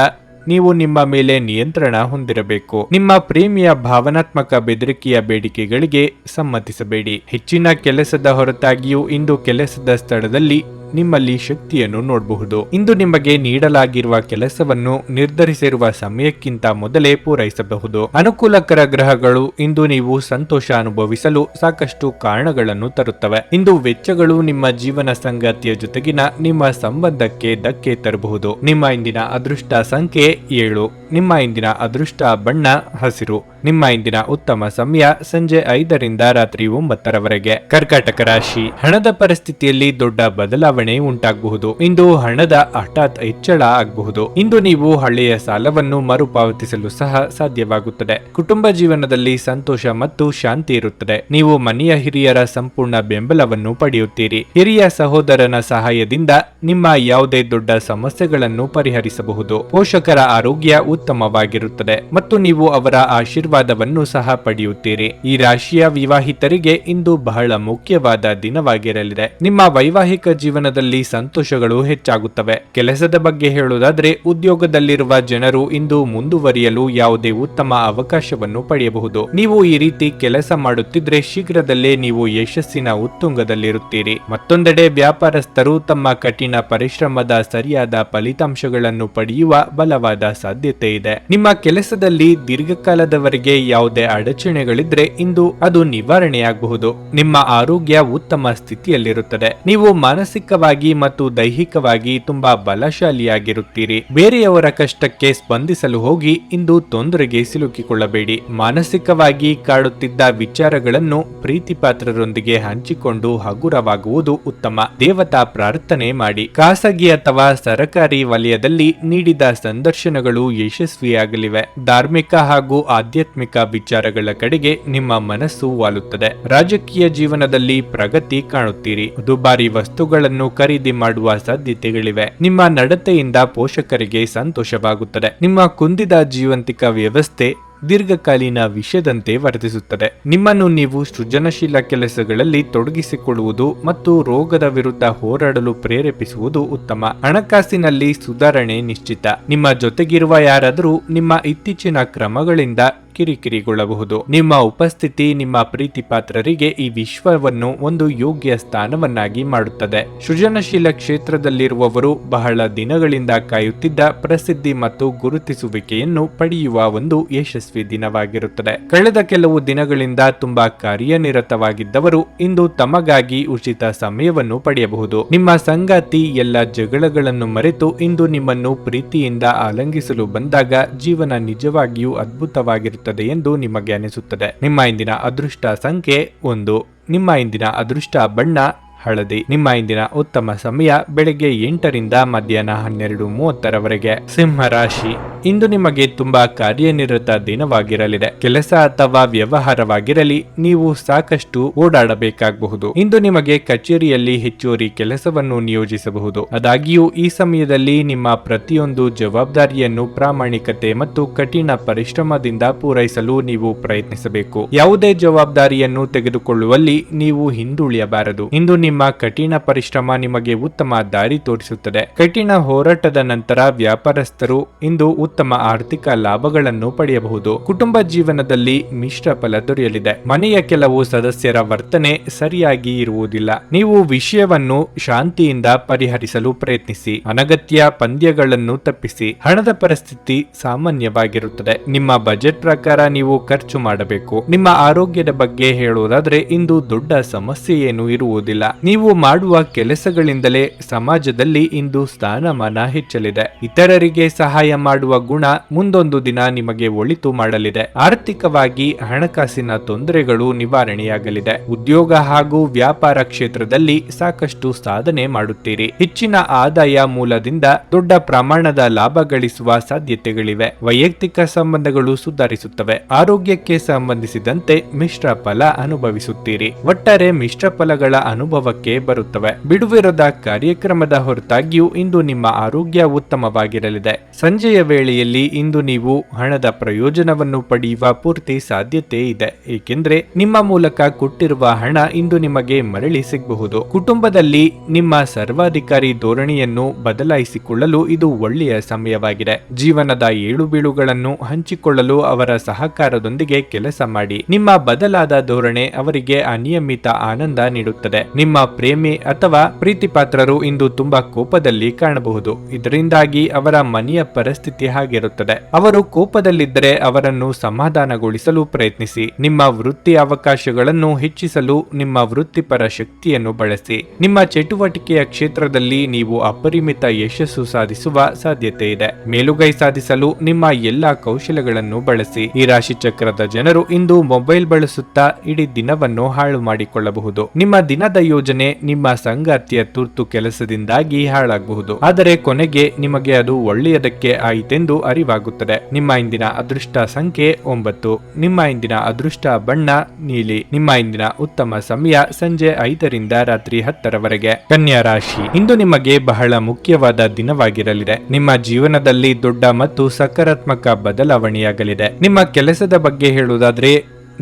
ನೀವು ನಿಮ್ಮ ಮೇಲೆ ನಿಯಂತ್ರಣ ಹೊಂದಿರಬೇಕು. ನಿಮ್ಮ ಪ್ರೇಮಿಯ ಭಾವನಾತ್ಮಕ ಬೆದರಿಕೆಯ ಬೇಡಿಕೆಗಳಿಗೆ ಸಮ್ಮತಿಸಬೇಡಿ. ಹೆಚ್ಚಿನ ಕೆಲಸದ ಹೊರತಾಗಿಯೂ ಇಂದು ಕೆಲಸದ ಸ್ಥಳದಲ್ಲಿ ನಿಮ್ಮಲ್ಲಿ ಶಕ್ತಿಯನ್ನು ನೋಡಬಹುದು. ಇಂದು ನಿಮಗೆ ನೀಡಲಾಗಿರುವ ಕೆಲಸವನ್ನು ನಿರ್ಧರಿಸಿರುವ ಸಮಯಕ್ಕಿಂತ ಮೊದಲೇ ಪೂರೈಸಬಹುದು. ಅನುಕೂಲಕರ ಗ್ರಹಗಳು ಇಂದು ನೀವು ಸಂತೋಷ ಅನುಭವಿಸಲು ಸಾಕಷ್ಟು ಕಾರಣಗಳನ್ನು ತರುತ್ತವೆ. ಇಂದು ವೆಚ್ಚಗಳು ನಿಮ್ಮ ಜೀವನ ಸಂಗಾತಿಯ ಜೊತೆಗಿನ ನಿಮ್ಮ ಸಂಬಂಧಕ್ಕೆ ಧಕ್ಕೆ ತರಬಹುದು. ನಿಮ್ಮ ಇಂದಿನ ಅದೃಷ್ಟ ಸಂಖ್ಯೆ 7. ನಿಮ್ಮ ಇಂದಿನ ಅದೃಷ್ಟ ಬಣ್ಣ ಹಸಿರು. ನಿಮ್ಮ ಇಂದಿನ ಉತ್ತಮ ಸಮಯ ಸಂಜೆ 5ರಿಂದ ರಾತ್ರಿ 9ರವರೆಗೆ. ಕರ್ಕಾಟಕ ರಾಶಿ, ಹಣದ ಪರಿಸ್ಥಿತಿಯಲ್ಲಿ ದೊಡ್ಡ ಬದಲಾವಣೆ ಉಂಟಾಗಬಹುದು. ಇಂದು ಹಣದ ಹಠಾತ್ ಹೆಚ್ಚಳ ಆಗಬಹುದು. ಇಂದು ನೀವು ಹಳೆಯ ಸಾಲವನ್ನು ಮರುಪಾವತಿಸಲು ಸಹ ಸಾಧ್ಯವಾಗುತ್ತದೆ. ಕುಟುಂಬ ಜೀವನದಲ್ಲಿ ಸಂತೋಷ ಮತ್ತು ಶಾಂತಿ ಇರುತ್ತದೆ. ನೀವು ಮನೆಯ ಹಿರಿಯರ ಸಂಪೂರ್ಣ ಬೆಂಬಲವನ್ನು ಪಡೆಯುತ್ತೀರಿ. ಹಿರಿಯ ಸಹೋದರನ ಸಹಾಯದಿಂದ ನಿಮ್ಮ ಯಾವುದೇ ದೊಡ್ಡ ಸಮಸ್ಯೆಗಳನ್ನು ಪರಿಹರಿಸಬಹುದು. ಪೋಷಕರ ಆರೋಗ್ಯ ಉತ್ತಮವಾಗಿರುತ್ತದೆ ಮತ್ತು ನೀವು ಅವರ ಆಶೀರ್ವಾದವನ್ನು ಸಹ ಪಡೆಯುತ್ತೀರಿ. ಈ ರಾಶಿಯ ವಿವಾಹಿತರಿಗೆ ಇಂದು ಬಹಳ ಮುಖ್ಯವಾದ ದಿನವಾಗಿರಲಿದೆ. ನಿಮ್ಮ ವೈವಾಹಿಕ ಜೀವನದಲ್ಲಿ ಸಂತೋಷಗಳು ಹೆಚ್ಚಾಗುತ್ತವೆ. ಕೆಲಸದ ಬಗ್ಗೆ ಹೇಳುವುದಾದ್ರೆ ಉದ್ಯೋಗದಲ್ಲಿರುವ ಜನರು ಇಂದು ಮುಂದುವರಿಯಲು ಯಾವುದೇ ಉತ್ತಮ ಅವಕಾಶವನ್ನು ಪಡೆಯಬಹುದು. ನೀವು ಈ ರೀತಿ ಕೆಲಸ ಮಾಡುತ್ತಿದ್ರೆ ಶೀಘ್ರದಲ್ಲೇ ನೀವು ಯಶಸ್ಸಿನ ಉತ್ತುಂಗದಲ್ಲಿರುತ್ತೀರಿ. ಮತ್ತೊಂದೆಡೆ ವ್ಯಾಪಾರಸ್ಥರು ತಮ್ಮ ಕಠಿಣ ಪರಿಶ್ರಮದ ಸರಿಯಾದ ಫಲಿತಾಂಶಗಳನ್ನು ಪಡೆಯುವ ಬಲವಾದ ಸಾಧ್ಯತೆ ಇದೆ. ನಿಮ್ಮ ಕೆಲಸದಲ್ಲಿ ದೀರ್ಘಕಾಲದವರೆಗೆ ಯಾವುದೇ ಅಡಚಣೆಗಳಿದ್ರೆ ಇಂದು ಅದು ನಿವಾರಣೆಯಾಗಬಹುದು. ನಿಮ್ಮ ಆರೋಗ್ಯ ಉತ್ತಮ ಸ್ಥಿತಿಯಲ್ಲಿರುತ್ತದೆ. ನೀವು ಮಾನಸಿಕವಾಗಿ ಮತ್ತು ದೈಹಿಕವಾಗಿ ತುಂಬಾ ಬಲಶಾಲಿಯಾಗಿರುತ್ತೀರಿ. ಬೇರೆಯವರ ಕಷ್ಟಕ್ಕೆ ಸ್ಪಂದಿಸಲು ಹೋಗಿ ಇಂದು ತೊಂದರೆಗೆ ಸಿಲುಕಿಕೊಳ್ಳಬೇಡಿ. ಮಾನಸಿಕವಾಗಿ ಕಾಡುತ್ತಿದ್ದ ವಿಚಾರಗಳನ್ನು ಪ್ರೀತಿಪಾತ್ರರೊಂದಿಗೆ ಹಂಚಿಕೊಂಡು ಹಗುರವಾಗುವುದು ಉತ್ತಮ. ದೇವತಾ ಪ್ರಾರ್ಥನೆ ಮಾಡಿ. ಖಾಸಗಿ ಅಥವಾ ಸರಕಾರಿ ವಲಯದಲ್ಲಿ ನೀಡಿದ ಸಂದರ್ಶನಗಳು ಯಶಸ್ವಿಯಾಗಲಿವೆ. ಧಾರ್ಮಿಕ ಹಾಗೂ ಆಧ್ಯಾತ್ಮಿಕ ವಿಚಾರಗಳ ಕಡೆಗೆ ನಿಮ್ಮ ಮನಸ್ಸು ವಾಲುತ್ತದೆ. ರಾಜಕೀಯ ಜೀವನದಲ್ಲಿ ಪ್ರಗತಿ ಕಾಣುತ್ತೀರಿ. ದುಬಾರಿ ವಸ್ತುಗಳನ್ನು ಖರೀದಿ ಮಾಡುವ ಸಾಧ್ಯತೆಗಳಿವೆ. ನಿಮ್ಮ ನಡತೆಯಿಂದ ಪೋಷಕರಿಗೆ ಸಂತೋಷವಾಗುತ್ತದೆ. ನಿಮ್ಮ ಕುಂದಿದ ಜೀವಂತಿಕ ವ್ಯವಸ್ಥೆ ದೀರ್ಘಕಾಲೀನ ವಿಷಯದಂತೆ ವರ್ತಿಸುತ್ತದೆ. ನಿಮ್ಮನ್ನು ನೀವು ಸೃಜನಶೀಲ ಕೆಲಸಗಳಲ್ಲಿ ತೊಡಗಿಸಿಕೊಳ್ಳುವುದು ಮತ್ತು ರೋಗದ ವಿರುದ್ಧ ಹೋರಾಡಲು ಪ್ರೇರೇಪಿಸುವುದು ಉತ್ತಮ. ಹಣಕಾಸಿನಲ್ಲಿ ಸುಧಾರಣೆ ನಿಶ್ಚಿತ. ನಿಮ್ಮ ಜೊತೆಗಿರುವ ಯಾರಾದರೂ ನಿಮ್ಮ ಇತ್ತೀಚಿನ ಕ್ರಮಗಳಿಂದ ಕಿರಿಕಿರಿಗೊಳ್ಳಬಹುದು. ನಿಮ್ಮ ಉಪಸ್ಥಿತಿ ನಿಮ್ಮ ಪ್ರೀತಿ ಪಾತ್ರರಿಗೆ ಈ ವಿಶ್ವವನ್ನು ಒಂದು ಯೋಗ್ಯ ಸ್ಥಾನವನ್ನಾಗಿ ಮಾಡುತ್ತದೆ. ಸೃಜನಶೀಲ ಕ್ಷೇತ್ರದಲ್ಲಿರುವವರು ಬಹಳ ದಿನಗಳಿಂದ ಕಾಯುತ್ತಿದ್ದ ಪ್ರಸಿದ್ಧಿ ಮತ್ತು ಗುರುತಿಸುವಿಕೆಯನ್ನು ಪಡೆಯುವ ಒಂದು ಯಶಸ್ವಿ ದಿನವಾಗಿರುತ್ತದೆ. ಕಳೆದ ಕೆಲವು ದಿನಗಳಿಂದ ತುಂಬಾ ಕಾರ್ಯನಿರತವಾಗಿದ್ದವರು ಇಂದು ತಮಗಾಗಿ ಉಚಿತ ಸಮಯವನ್ನು ಪಡೆಯಬಹುದು. ನಿಮ್ಮ ಸಂಗಾತಿ ಎಲ್ಲ ಜಗಳಗಳನ್ನು ಮರೆತು ಇಂದು ನಿಮ್ಮನ್ನು ಪ್ರೀತಿಯಿಂದ ಆಲಂಗಿಸಲು ಬಂದಾಗ ಜೀವನ ನಿಜವಾಗಿಯೂ ಅದ್ಭುತವಾಗಿರುತ್ತದೆ ಎಂದು ನಿಮಗೆ ಅನಿಸುತ್ತದೆ. ನಿಮ್ಮ ಇಂದಿನ ಅದೃಷ್ಟ ಸಂಖ್ಯೆ 1. ನಿಮ್ಮ ಇಂದಿನ ಅದೃಷ್ಟ ಬಣ್ಣ ಹಳದಿ. ನಿಮ್ಮ ಇಂದಿನ ಉತ್ತಮ ಸಮಯ ಬೆಳಗ್ಗೆ 8 ರಿಂದ ಮಧ್ಯಾಹ್ನ 12:30 ಸಿಂಹ ರಾಶಿ. ಇಂದು ನಿಮಗೆ ತುಂಬಾ ಕಾರ್ಯನಿರತ ದಿನವಾಗಿರಲಿದೆ. ಕೆಲಸ ಅಥವಾ ವ್ಯವಹಾರವಾಗಿರಲಿ ನೀವು ಸಾಕಷ್ಟು ಓಡಾಡಬೇಕಾಗಬಹುದು. ಇಂದು ನಿಮಗೆ ಕಚೇರಿಯಲ್ಲಿ ಹೆಚ್ಚುವರಿ ಕೆಲಸವನ್ನು ನಿಯೋಜಿಸಬಹುದು. ಆದಾಗ್ಯೂ ಈ ಸಮಯದಲ್ಲಿ ನಿಮ್ಮ ಪ್ರತಿಯೊಂದು ಜವಾಬ್ದಾರಿಯನ್ನು ಪ್ರಾಮಾಣಿಕತೆ ಮತ್ತು ಕಠಿಣ ಪರಿಶ್ರಮದಿಂದ ಪೂರೈಸಲು ನೀವು ಪ್ರಯತ್ನಿಸಬೇಕು. ಯಾವುದೇ ಜವಾಬ್ದಾರಿಯನ್ನು ತೆಗೆದುಕೊಳ್ಳುವಲ್ಲಿ ನೀವು ಹಿಂದುಳಿಯಬಾರದು. ಇಂದು ನಿಮ್ಮ ಕಠಿಣ ಪರಿಶ್ರಮ ನಿಮಗೆ ಉತ್ತಮ ದಾರಿ ತೋರಿಸುತ್ತದೆ. ಕಠಿಣ ಹೋರಾಟದ ನಂತರ ವ್ಯಾಪಾರಸ್ಥರು ಇಂದು ಉತ್ತಮ ಆರ್ಥಿಕ ಲಾಭಗಳನ್ನು ಪಡೆಯಬಹುದು. ಕುಟುಂಬ ಜೀವನದಲ್ಲಿ ಮಿಶ್ರ ಫಲ ದೊರೆಯಲಿದೆ. ಮನೆಯ ಕೆಲವು ಸದಸ್ಯರ ವರ್ತನೆ ಸರಿಯಾಗಿ ಇರುವುದಿಲ್ಲ. ನೀವು ವಿಷಯವನ್ನು ಶಾಂತಿಯಿಂದ ಪರಿಹರಿಸಲು ಪ್ರಯತ್ನಿಸಿ. ಅನಗತ್ಯ ಪಂದ್ಯಗಳನ್ನು ತಪ್ಪಿಸಿ. ಹಣದ ಪರಿಸ್ಥಿತಿ ಸಾಮಾನ್ಯವಾಗಿರುತ್ತದೆ. ನಿಮ್ಮ ಬಜೆಟ್ ಪ್ರಕಾರ ನೀವು ಖರ್ಚು ಮಾಡಬೇಕು. ನಿಮ್ಮ ಆರೋಗ್ಯದ ಬಗ್ಗೆ ಹೇಳುವುದಾದ್ರೆ ಇಂದು ದೊಡ್ಡ ಸಮಸ್ಯೆ ಏನು ಇರುವುದಿಲ್ಲ. ನೀವು ಮಾಡುವ ಕೆಲಸಗಳಿಂದಲೇ ಸಮಾಜದಲ್ಲಿ ಇಂದು ಸ್ಥಾನಮಾನ ಹೆಚ್ಚಲಿದೆ. ಇತರರಿಗೆ ಸಹಾಯ ಮಾಡುವ ಗುಣ ಮುಂದೊಂದು ದಿನ ನಿಮಗೆ ಒಳಿತು ಮಾಡಲಿದೆ. ಆರ್ಥಿಕವಾಗಿ ಹಣಕಾಸಿನ ತೊಂದರೆಗಳು ನಿವಾರಣೆಯಾಗಲಿದೆ. ಉದ್ಯೋಗ ಹಾಗೂ ವ್ಯಾಪಾರ ಕ್ಷೇತ್ರದಲ್ಲಿ ಸಾಕಷ್ಟು ಸಾಧನೆ ಮಾಡುತ್ತೀರಿ. ಹೆಚ್ಚಿನ ಆದಾಯ ಮೂಲದಿಂದ ದೊಡ್ಡ ಪ್ರಮಾಣದ ಲಾಭ ಗಳಿಸುವ ಸಾಧ್ಯತೆಗಳಿವೆ. ವೈಯಕ್ತಿಕ ಸಂಬಂಧಗಳು ಸುಧಾರಿಸುತ್ತವೆ. ಆರೋಗ್ಯಕ್ಕೆ ಸಂಬಂಧಿಸಿದಂತೆ ಮಿಶ್ರ ಫಲ ಅನುಭವಿಸುತ್ತೀರಿ. ಒಟ್ಟಾರೆ ಮಿಶ್ರ ಫಲಗಳ ಅನುಭವಕ್ಕೆ ಬರುತ್ತವೆ. ಬಿಡುವಿರದ ಕಾರ್ಯಕ್ರಮದ ಹೊರತಾಗಿಯೂ ಇಂದು ನಿಮ್ಮ ಆರೋಗ್ಯ ಉತ್ತಮವಾಗಿರಲಿದೆ. ಸಂಜೆಯ ವೇಳೆಯಲ್ಲಿ ಇಂದು ನೀವು ಹಣದ ಪ್ರಯೋಜನವನ್ನು ಪಡೆಯುವ ಪೂರ್ತಿ ಸಾಧ್ಯತೆ ಇದೆ. ಏಕೆಂದರೆ ನಿಮ್ಮ ಮೂಲಕ ಕೊಟ್ಟಿರುವ ಹಣ ಇಂದು ನಿಮಗೆ ಮರಳಿ ಸಿಗಬಹುದು. ಕುಟುಂಬದಲ್ಲಿ ನಿಮ್ಮ ಸರ್ವಾಧಿಕಾರಿ ಧೋರಣೆಯನ್ನು ಬದಲಾಯಿಸಿಕೊಳ್ಳಲು ಇದು ಒಳ್ಳೆಯ ಸಮಯವಾಗಿದೆ. ಜೀವನದ ಏಳುಬೀಳುಗಳನ್ನು ಹಂಚಿಕೊಳ್ಳಲು ಅವರ ಸಹಕಾರದೊಂದಿಗೆ ಕೆಲಸ ಮಾಡಿ. ನಿಮ್ಮ ಬದಲಾದ ಧೋರಣೆ ಅವರಿಗೆ ಅನಿಯಮಿತ ಆನಂದ ನೀಡುತ್ತದೆ. ನಿಮ್ಮ ಪ್ರೇಮಿ ಅಥವಾ ಪ್ರೀತಿ ಪಾತ್ರರು ಇಂದು ತುಂಬಾ ಕೋಪದಲ್ಲಿ ಕಾಣಬಹುದು. ಇದರಿಂದಾಗಿ ಅವರ ಮನೆಯ ಪರಿಸ್ಥಿತಿ ಹಾಗಿರುತ್ತದೆ. ಅವರು ಕೋಪದಲ್ಲಿದ್ದರೆ ಅವರನ್ನು ಸಮಾಧಾನಗೊಳಿಸಲು ಪ್ರಯತ್ನಿಸಿ. ನಿಮ್ಮ ವೃತ್ತಿ ಅವಕಾಶಗಳನ್ನು ಹೆಚ್ಚಿಸಲು ನಿಮ್ಮ ವೃತ್ತಿಪರ ಶಕ್ತಿಯನ್ನು ಬಳಸಿ. ನಿಮ್ಮ ಚಟುವಟಿಕೆಯ ಕ್ಷೇತ್ರದಲ್ಲಿ ನೀವು ಅಪರಿಮಿತ ಯಶಸ್ಸು ಸಾಧಿಸುವ ಸಾಧ್ಯತೆ ಇದೆ. ಮೇಲುಗೈ ಸಾಧಿಸಲು ನಿಮ್ಮ ಎಲ್ಲಾ ಕೌಶಲ್ಯಗಳನ್ನು ಬಳಸಿ. ಈ ರಾಶಿ ಚಕ್ರದ ಜನರು ಇಂದು ಮೊಬೈಲ್ ಬಳಸುತ್ತಾ ಇಡೀ ದಿನವನ್ನು ಹಾಳು ಮಾಡಿಕೊಳ್ಳಬಹುದು. ನಿಮ್ಮ ದಿನದ ಯೋಜನೆ ನಿಮ್ಮ ಸಂಗಾತಿಯ ತುರ್ತು ಕೆಲಸದಿಂದಾಗಿ ಹಾಳಾಗಬಹುದು. ಆದರೆ ಕೊನೆಗೆ ನಿಮಗೆ ಅದು ಒಳ್ಳೆಯದಕ್ಕೆ ಆಯಿತೆಂದು ಅರಿವಾಗುತ್ತದೆ. ನಿಮ್ಮ ಇಂದಿನ ಅದೃಷ್ಟ ಸಂಖ್ಯೆ 9. ನಿಮ್ಮ ಇಂದಿನ ಅದೃಷ್ಟ ಬಣ್ಣ ನೀಲಿ. ನಿಮ್ಮ ಇಂದಿನ ಉತ್ತಮ ಸಮಯ ಸಂಜೆ 5 ರಿಂದ ರಾತ್ರಿ 10 ಕನ್ಯಾ ರಾಶಿ. ಇಂದು ನಿಮಗೆ ಬಹಳ ಮುಖ್ಯವಾದ ದಿನವಾಗಿರಲಿದೆ. ನಿಮ್ಮ ಜೀವನದಲ್ಲಿ ದೊಡ್ಡ ಮತ್ತು ಸಕಾರಾತ್ಮಕ ಬದಲಾವಣೆಯಾಗಲಿದೆ. ನಿಮ್ಮ ಕೆಲಸದ ಬಗ್ಗೆ ಹೇಳುವುದಾದ್ರೆ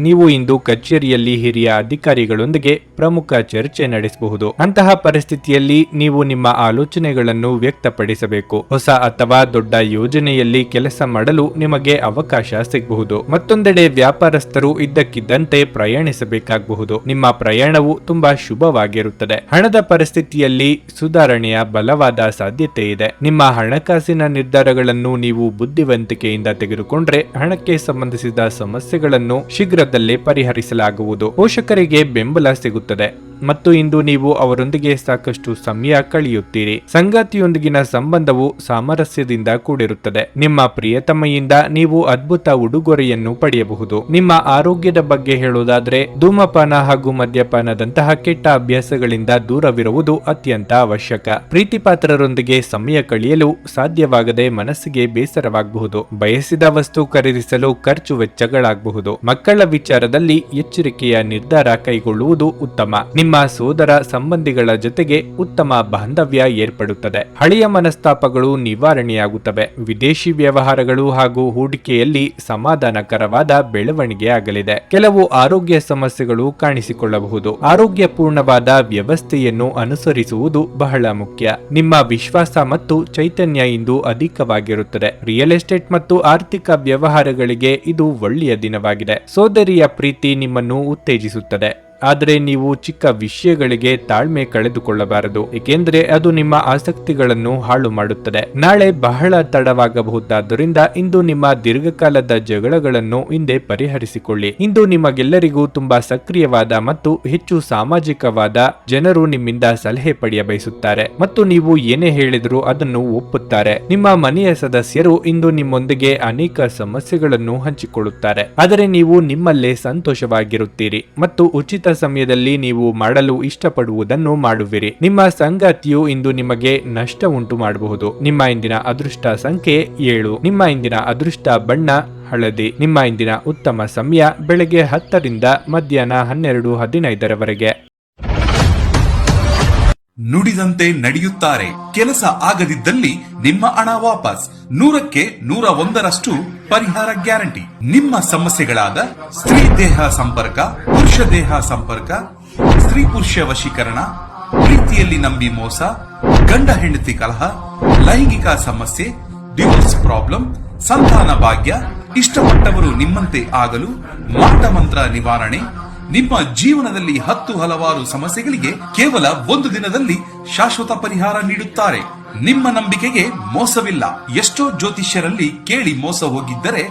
ನೀವು ಇಂದು ಕಚೇರಿಯಲ್ಲಿ ಹಿರಿಯ ಅಧಿಕಾರಿಗಳೊಂದಿಗೆ ಪ್ರಮುಖ ಚರ್ಚೆ ನಡೆಸಬಹುದು. ಅಂತಹ ಪರಿಸ್ಥಿತಿಯಲ್ಲಿ ನೀವು ನಿಮ್ಮ ಆಲೋಚನೆಗಳನ್ನು ವ್ಯಕ್ತಪಡಿಸಬೇಕು. ಹೊಸ ಅಥವಾ ದೊಡ್ಡ ಯೋಜನೆಯಲ್ಲಿ ಕೆಲಸ ಮಾಡಲು ನಿಮಗೆ ಅವಕಾಶ ಸಿಗಬಹುದು. ಮತ್ತೊಂದೆಡೆ ವ್ಯಾಪಾರಸ್ಥರು ಇದ್ದಕ್ಕಿದ್ದಂತೆ ಪ್ರಯಾಣಿಸಬೇಕಾಗಬಹುದು. ನಿಮ್ಮ ಪ್ರಯಾಣವು ತುಂಬಾ ಶುಭವಾಗಿರುತ್ತದೆ. ಹಣದ ಪರಿಸ್ಥಿತಿಯಲ್ಲಿ ಸುಧಾರಣೆಯ ಬಲವಾದ ಸಾಧ್ಯತೆ ಇದೆ. ನಿಮ್ಮ ಹಣಕಾಸಿನ ನಿರ್ಧಾರಗಳನ್ನು ನೀವು ಬುದ್ಧಿವಂತಿಕೆಯಿಂದ ತೆಗೆದುಕೊಂಡ್ರೆ ಹಣಕ್ಕೆ ಸಂಬಂಧಿಸಿದ ಸಮಸ್ಯೆಗಳನ್ನು ಶೀಘ್ರ ಪರಿಹರಿಸಲಾಗುವುದು. ಪೋಷಕರಿಗೆ ಬೆಂಬಲ ಸಿಗುತ್ತದೆ ಮತ್ತು ಇಂದು ನೀವು ಅವರೊಂದಿಗೆ ಸಾಕಷ್ಟು ಸಮಯ ಕಳೆಯುತ್ತೀರಿ. ಸಂಗಾತಿಯೊಂದಿಗಿನ ಸಂಬಂಧವು ಸಾಮರಸ್ಯದಿಂದ ಕೂಡಿರುತ್ತದೆ. ನಿಮ್ಮ ಪ್ರಿಯತಮೆಯಿಂದ ನೀವು ಅದ್ಭುತ ಉಡುಗೊರೆಯನ್ನು ಪಡೆಯಬಹುದು. ನಿಮ್ಮ ಆರೋಗ್ಯದ ಬಗ್ಗೆ ಹೇಳುವುದಾದ್ರೆ ಧೂಮಪಾನ ಹಾಗೂ ಮದ್ಯಪಾನದಂತಹ ಕೆಟ್ಟ ಅಭ್ಯಾಸಗಳಿಂದ ದೂರವಿರುವುದು ಅತ್ಯಂತ ಅವಶ್ಯಕ. ಪ್ರೀತಿ ಪಾತ್ರರೊಂದಿಗೆ ಸಮಯ ಕಳೆಯಲು ಸಾಧ್ಯವಾಗದೆ ಮನಸ್ಸಿಗೆ ಬೇಸರವಾಗಬಹುದು. ಬಯಸಿದ ವಸ್ತು ಖರೀದಿಸಲು ಖರ್ಚು ವೆಚ್ಚಗಳಾಗಬಹುದು. ಮಕ್ಕಳ ವಿಚಾರದಲ್ಲಿ ಎಚ್ಚರಿಕೆಯ ನಿರ್ಧಾರ ಕೈಗೊಳ್ಳುವುದು ಉತ್ತಮ. ನಿಮ್ಮ ನಿಮ್ಮ ಸೋದರ ಸಂಬಂಧಿಗಳ ಜೊತೆಗೆ ಉತ್ತಮ ಬಾಂಧವ್ಯ ಏರ್ಪಡುತ್ತದೆ. ಹಳೆಯ ಮನಸ್ತಾಪಗಳು ನಿವಾರಣೆಯಾಗುತ್ತವೆ. ವಿದೇಶಿ ವ್ಯವಹಾರಗಳು ಹಾಗೂ ಹೂಡಿಕೆಯಲ್ಲಿ ಸಮಾಧಾನಕರವಾದ ಬೆಳವಣಿಗೆ ಆಗಲಿದೆ. ಕೆಲವು ಆರೋಗ್ಯ ಸಮಸ್ಯೆಗಳು ಕಾಣಿಸಿಕೊಳ್ಳಬಹುದು. ಆರೋಗ್ಯಪೂರ್ಣವಾದ ವ್ಯವಸ್ಥೆಯನ್ನು ಅನುಸರಿಸುವುದು ಬಹಳ ಮುಖ್ಯ. ನಿಮ್ಮ ವಿಶ್ವಾಸ ಮತ್ತು ಚೈತನ್ಯ ಇಂದು ಅಧಿಕವಾಗಿರುತ್ತದೆ. ರಿಯಲ್ ಎಸ್ಟೇಟ್ ಮತ್ತು ಆರ್ಥಿಕ ವ್ಯವಹಾರಗಳಿಗೆ ಇದು ಒಳ್ಳೆಯ ದಿನವಾಗಿದೆ. ಸೋದರಿಯ ಪ್ರೀತಿ ನಿಮ್ಮನ್ನು ಉತ್ತೇಜಿಸುತ್ತದೆ. ಆದರೆ ನೀವು ಚಿಕ್ಕ ವಿಷಯಗಳಿಗೆ ತಾಳ್ಮೆ ಕಳೆದುಕೊಳ್ಳಬಾರದು, ಏಕೆಂದರೆ ಅದು ನಿಮ್ಮ ಆಸಕ್ತಿಗಳನ್ನು ಹಾಳು ಮಾಡುತ್ತದೆ. ನಾಳೆ ಬಹಳ ತಡವಾಗಬಹುದಾದ್ದರಿಂದ ಇಂದು ನಿಮ್ಮ ದೀರ್ಘಕಾಲದ ಜಗಳಗಳನ್ನು ಹಿಂದೆ ಪರಿಹರಿಸಿಕೊಳ್ಳಿ. ಇಂದು ನಿಮಗೆಲ್ಲರಿಗೂ ತುಂಬಾ ಸಕ್ರಿಯವಾದ ಮತ್ತು ಹೆಚ್ಚು ಸಾಮಾಜಿಕವಾದ ಜನರು ನಿಮ್ಮಿಂದ ಸಲಹೆ ಪಡೆಯ ಬಯಸುತ್ತಾರೆ ಮತ್ತು ನೀವು ಏನೇ ಹೇಳಿದರೂ ಅದನ್ನು ಒಪ್ಪುತ್ತಾರೆ. ನಿಮ್ಮ ಮನೆಯ ಸದಸ್ಯರು ಇಂದು ನಿಮ್ಮೊಂದಿಗೆ ಅನೇಕ ಸಮಸ್ಯೆಗಳನ್ನು ಹಂಚಿಕೊಳ್ಳುತ್ತಾರೆ, ಆದರೆ ನೀವು ನಿಮ್ಮಲ್ಲೇ ಸಂತೋಷವಾಗಿರುತ್ತೀರಿ ಮತ್ತು ಉಚಿತ ಸಮಯದಲ್ಲಿ ನೀವು ಮಾಡಲು ಇಷ್ಟಪಡುವುದನ್ನು ಮಾಡುವಿರಿ. ನಿಮ್ಮ ಸಂಗಾತಿಯು ಇಂದು ನಿಮಗೆ ನಷ್ಟ ಉಂಟು ಮಾಡಬಹುದು. ನಿಮ್ಮ ಇಂದಿನ ಅದೃಷ್ಟ ಸಂಖ್ಯೆ 7. ನಿಮ್ಮ ಇಂದಿನ ಅದೃಷ್ಟ ಬಣ್ಣ ಹಳದಿ. ನಿಮ್ಮ ಇಂದಿನ ಉತ್ತಮ ಸಮಯ ಬೆಳಗ್ಗೆ 10 ರಿಂದ ಮಧ್ಯಾಹ್ನ 12:15 ನುಡಿದಂತೆ ನಡೆಯುತ್ತಾರೆ. ಕೆಲಸ ಆಗದಿದ್ದಲ್ಲಿ ನಿಮ್ಮ ಹಣ ವಾಪಸ್. 100ಕ್ಕೆ 101ರಷ್ಟು ಪರಿಹಾರ ಗ್ಯಾರಂಟಿ. ನಿಮ್ಮ ಸಮಸ್ಯೆಗಳಾದ ಸ್ತ್ರೀ ದೇಹ ಸಂಪರ್ಕ, ಪುರುಷ ದೇಹ ಸಂಪರ್ಕ, ಸ್ತ್ರೀ ಪುರುಷ ವಶೀಕರಣ, ಪ್ರೀತಿಯಲ್ಲಿ ನಂಬಿ ಮೋಸ, ಗಂಡ ಹೆಂಡತಿ ಕಲಹ, ಲೈಂಗಿಕ ಸಮಸ್ಯೆ, ಡಿವೋರ್ಸ್ ಪ್ರಾಬ್ಲಮ್, ಸಂತಾನ ಭಾಗ್ಯ, ಇಷ್ಟಪಟ್ಟವರು ನಿಮ್ಮಂತೆ ಆಗಲು, ಮಾಟ ಮಂತ್ರ ನಿವಾರಣೆ, ನಿಮ್ಮ ಜೀವನದಲ್ಲಿ 10 ಹಲವಾರು ಸಮಸ್ಯೆಗಳಿಗೆ ಕೇವಲ 1 ದಿನದಲ್ಲಿ ಶಾಶ್ವತ ಪರಿಹಾರ ನೀಡುತ್ತಾರೆ. ನಿಮ್ಮ ನಂಬಿಕೆಗೆ ಮೋಸವಿಲ್ಲ. ಎಷ್ಟೋ ಜ್ಯೋತಿಷ್ಯರಲ್ಲಿ ಕೇಳಿ ಮೋಸ ಹೋಗಿದ್ದರೆ